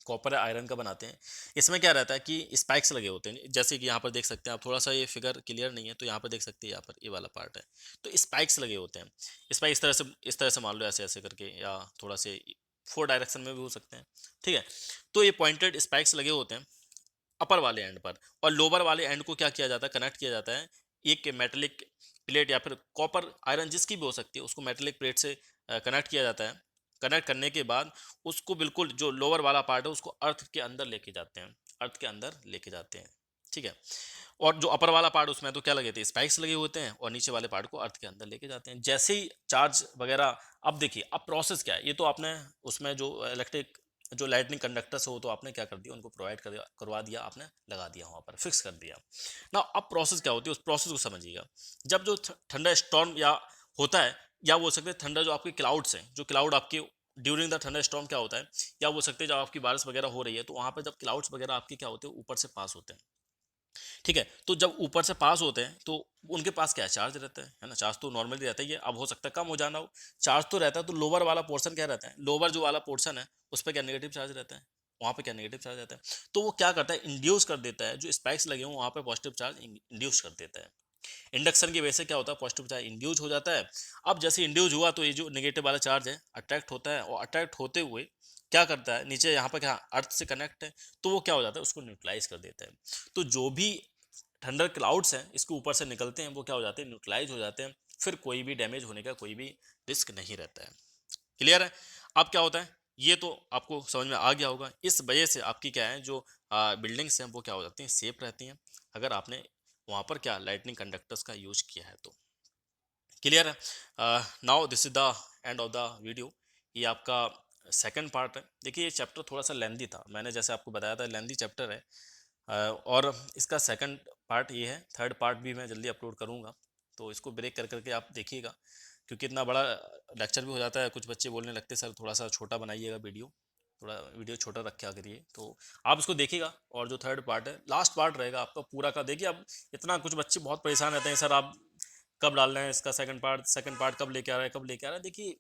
कॉपर या आयरन का बनाते हैं। इसमें क्या रहता है कि स्पाइक्स लगे होते हैं, जैसे कि यहाँ पर देख सकते हैं आप, थोड़ा सा ये फिगर क्लियर नहीं है तो यहाँ पर देख सकते हैं, यहाँ पर ये वाला पार्ट है, तो स्पाइक्स लगे होते हैं। स्पाइक इस तरह से मान लो, ऐसे ऐसे करके, या थोड़ा से 4 डायरेक्शन में भी हो सकते हैं, ठीक है। तो ये पॉइंटेड स्पाइक्स लगे होते हैं अपर वाले एंड पर, और लोअर वाले एंड को क्या किया जाता है, कनेक्ट किया जाता है एक मेटेलिक प्लेट या फिर कॉपर आयरन जिसकी भी हो सकती है, उसको मेटेलिक प्लेट से कनेक्ट किया जाता है। कनेक्ट करने के बाद उसको बिल्कुल, जो लोअर वाला पार्ट है उसको अर्थ के अंदर लेके जाते हैं, अर्थ के अंदर लेके जाते हैं, ठीक है। और जो अपर वाला पार्ट, उसमें तो क्या लगे थे, स्पाइक्स लगे होते हैं, और नीचे वाले पार्ट को अर्थ के अंदर लेके जाते हैं, जैसे ही चार्ज वगैरह। अब देखिए, अब प्रोसेस क्या है, ये तो आपने उसमें जो लाइटनिंग कंडक्टर्स हो, तो आपने क्या कर दिया, उनको प्रोवाइड करवा दिया, आपने लगा दिया, वहां पर फिक्स कर दिया ना। अब प्रोसेस क्या होती है, उस प्रोसेस को समझिएगा। जब जो ठंडा स्टॉर्म या होता है, या बोल सकते हैं ठंडा, जो आपके क्लाउड्स हैं, जो क्लाउड आपके ड्यूरिंग द थंडर स्टॉर्म क्या होता है, या बोल सकते हैं जब आपकी बारिश वगैरह हो रही है, तो वहां पर जब क्लाउड्स वगैरह आपके क्या होते हैं, ऊपर से पास होते हैं, ठीक है। तो जब ऊपर से पास होते हैं, तो उनके पास क्या है, चार्ज रहता है ना। चार्ज तो नॉर्मली रहता ही है, अब हो सकता है कम हो जाना हो, चार्ज तो रहता है। तो लोअर वाला पोर्शन क्या रहता है, लोअर जो वाला पोर्शन है, उस पर क्या नेगेटिव चार्ज रहता है, वहाँ पे क्या नेगेटिव चार्ज रहता है। तो वो क्या करता है, इंड्यूस कर देता है, जो स्पाइक्स लगे हों वहाँ पे पॉजिटिव चार्ज इंड्यूस कर देता है। इंडक्शन की वजह से क्या होता है, पॉजिटिव चार्ज इंड्यूस हो जाता है। अब जैसे इंड्यूस हुआ तो ये जो नेगेटिव वाला चार्ज है अट्रैक्ट होता है, और अट्रैक्ट होते हुए क्या करता है, नीचे यहाँ पर क्या अर्थ से कनेक्ट है, तो वो क्या हो जाता है, उसको न्यूट्रलाइज कर देता है। तो जो भी थंडर क्लाउड्स हैं इसके ऊपर से निकलते हैं वो क्या हो जाते हैं, न्यूट्रलाइज हो जाते हैं, फिर कोई भी डैमेज होने का कोई भी रिस्क नहीं रहता है। क्लियर है? अब क्या होता है, ये तो आपको समझ में आ गया होगा। इस वजह से आपकी क्या है, जो बिल्डिंग्स हैं वो क्या हो जाती हैं, सेफ रहती हैं, अगर आपने वहाँ पर क्या लाइटनिंग कंडक्टर्स का यूज किया है तो। क्लियर है? Now this is the end of the video. ये आपका सेकंड पार्ट है। देखिए ये चैप्टर थोड़ा सा लेंदी था, मैंने जैसे आपको बताया था लेंदी चैप्टर है। और इसका सेकंड पार्ट ये है, थर्ड पार्ट भी मैं जल्दी अपलोड करूँगा, तो इसको ब्रेक कर करके आप देखिएगा, क्योंकि इतना बड़ा लेक्चर भी हो जाता है, कुछ बच्चे बोलने लगते हैं सर थोड़ा सा छोटा बनाइएगा वीडियो, थोड़ा वीडियो छोटा रखा करिए, तो आप इसको देखिएगा। और जो थर्ड पार्ट है, लास्ट पार्ट रहेगा आपका पूरा का। देखिए अब इतना कुछ बच्चे बहुत परेशान रहते हैं, सर आप कब डाल रहे हैं इसका सेकंड पार्ट कब लेके आ रहा है, कब लेके आ रहा है। देखिए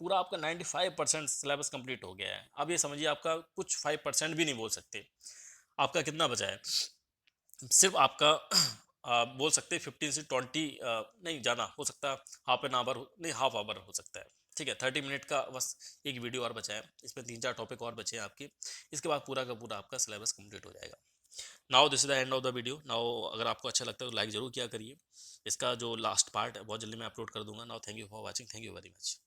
पूरा आपका 95% सिलेबस कंप्लीट हो गया है। अब ये समझिए आपका कुछ 5% भी नहीं बोल सकते, आपका कितना बचा है, सिर्फ आपका आप बोल सकते हैं 15 से 20, नहीं ज़्यादा हो सकता है, हाफ एन आवर नहीं, हाफ आवर हो सकता है। ठीक है, 30 मिनट का बस एक वीडियो और बचा है, इसमें 3-4 टॉपिक और बचे हैं आपके, इसके बाद पूरा का पूरा आपका सिलेबस कंप्लीट हो जाएगा। Now this is the end of the video. Now अगर आपको अच्छा लगता है तो लाइक जरूर किया करिए। इसका जो लास्ट पार्ट है बहुत जल्दी मैं अपलोड कर दूंगा। Now thank you for watching, thank you very much.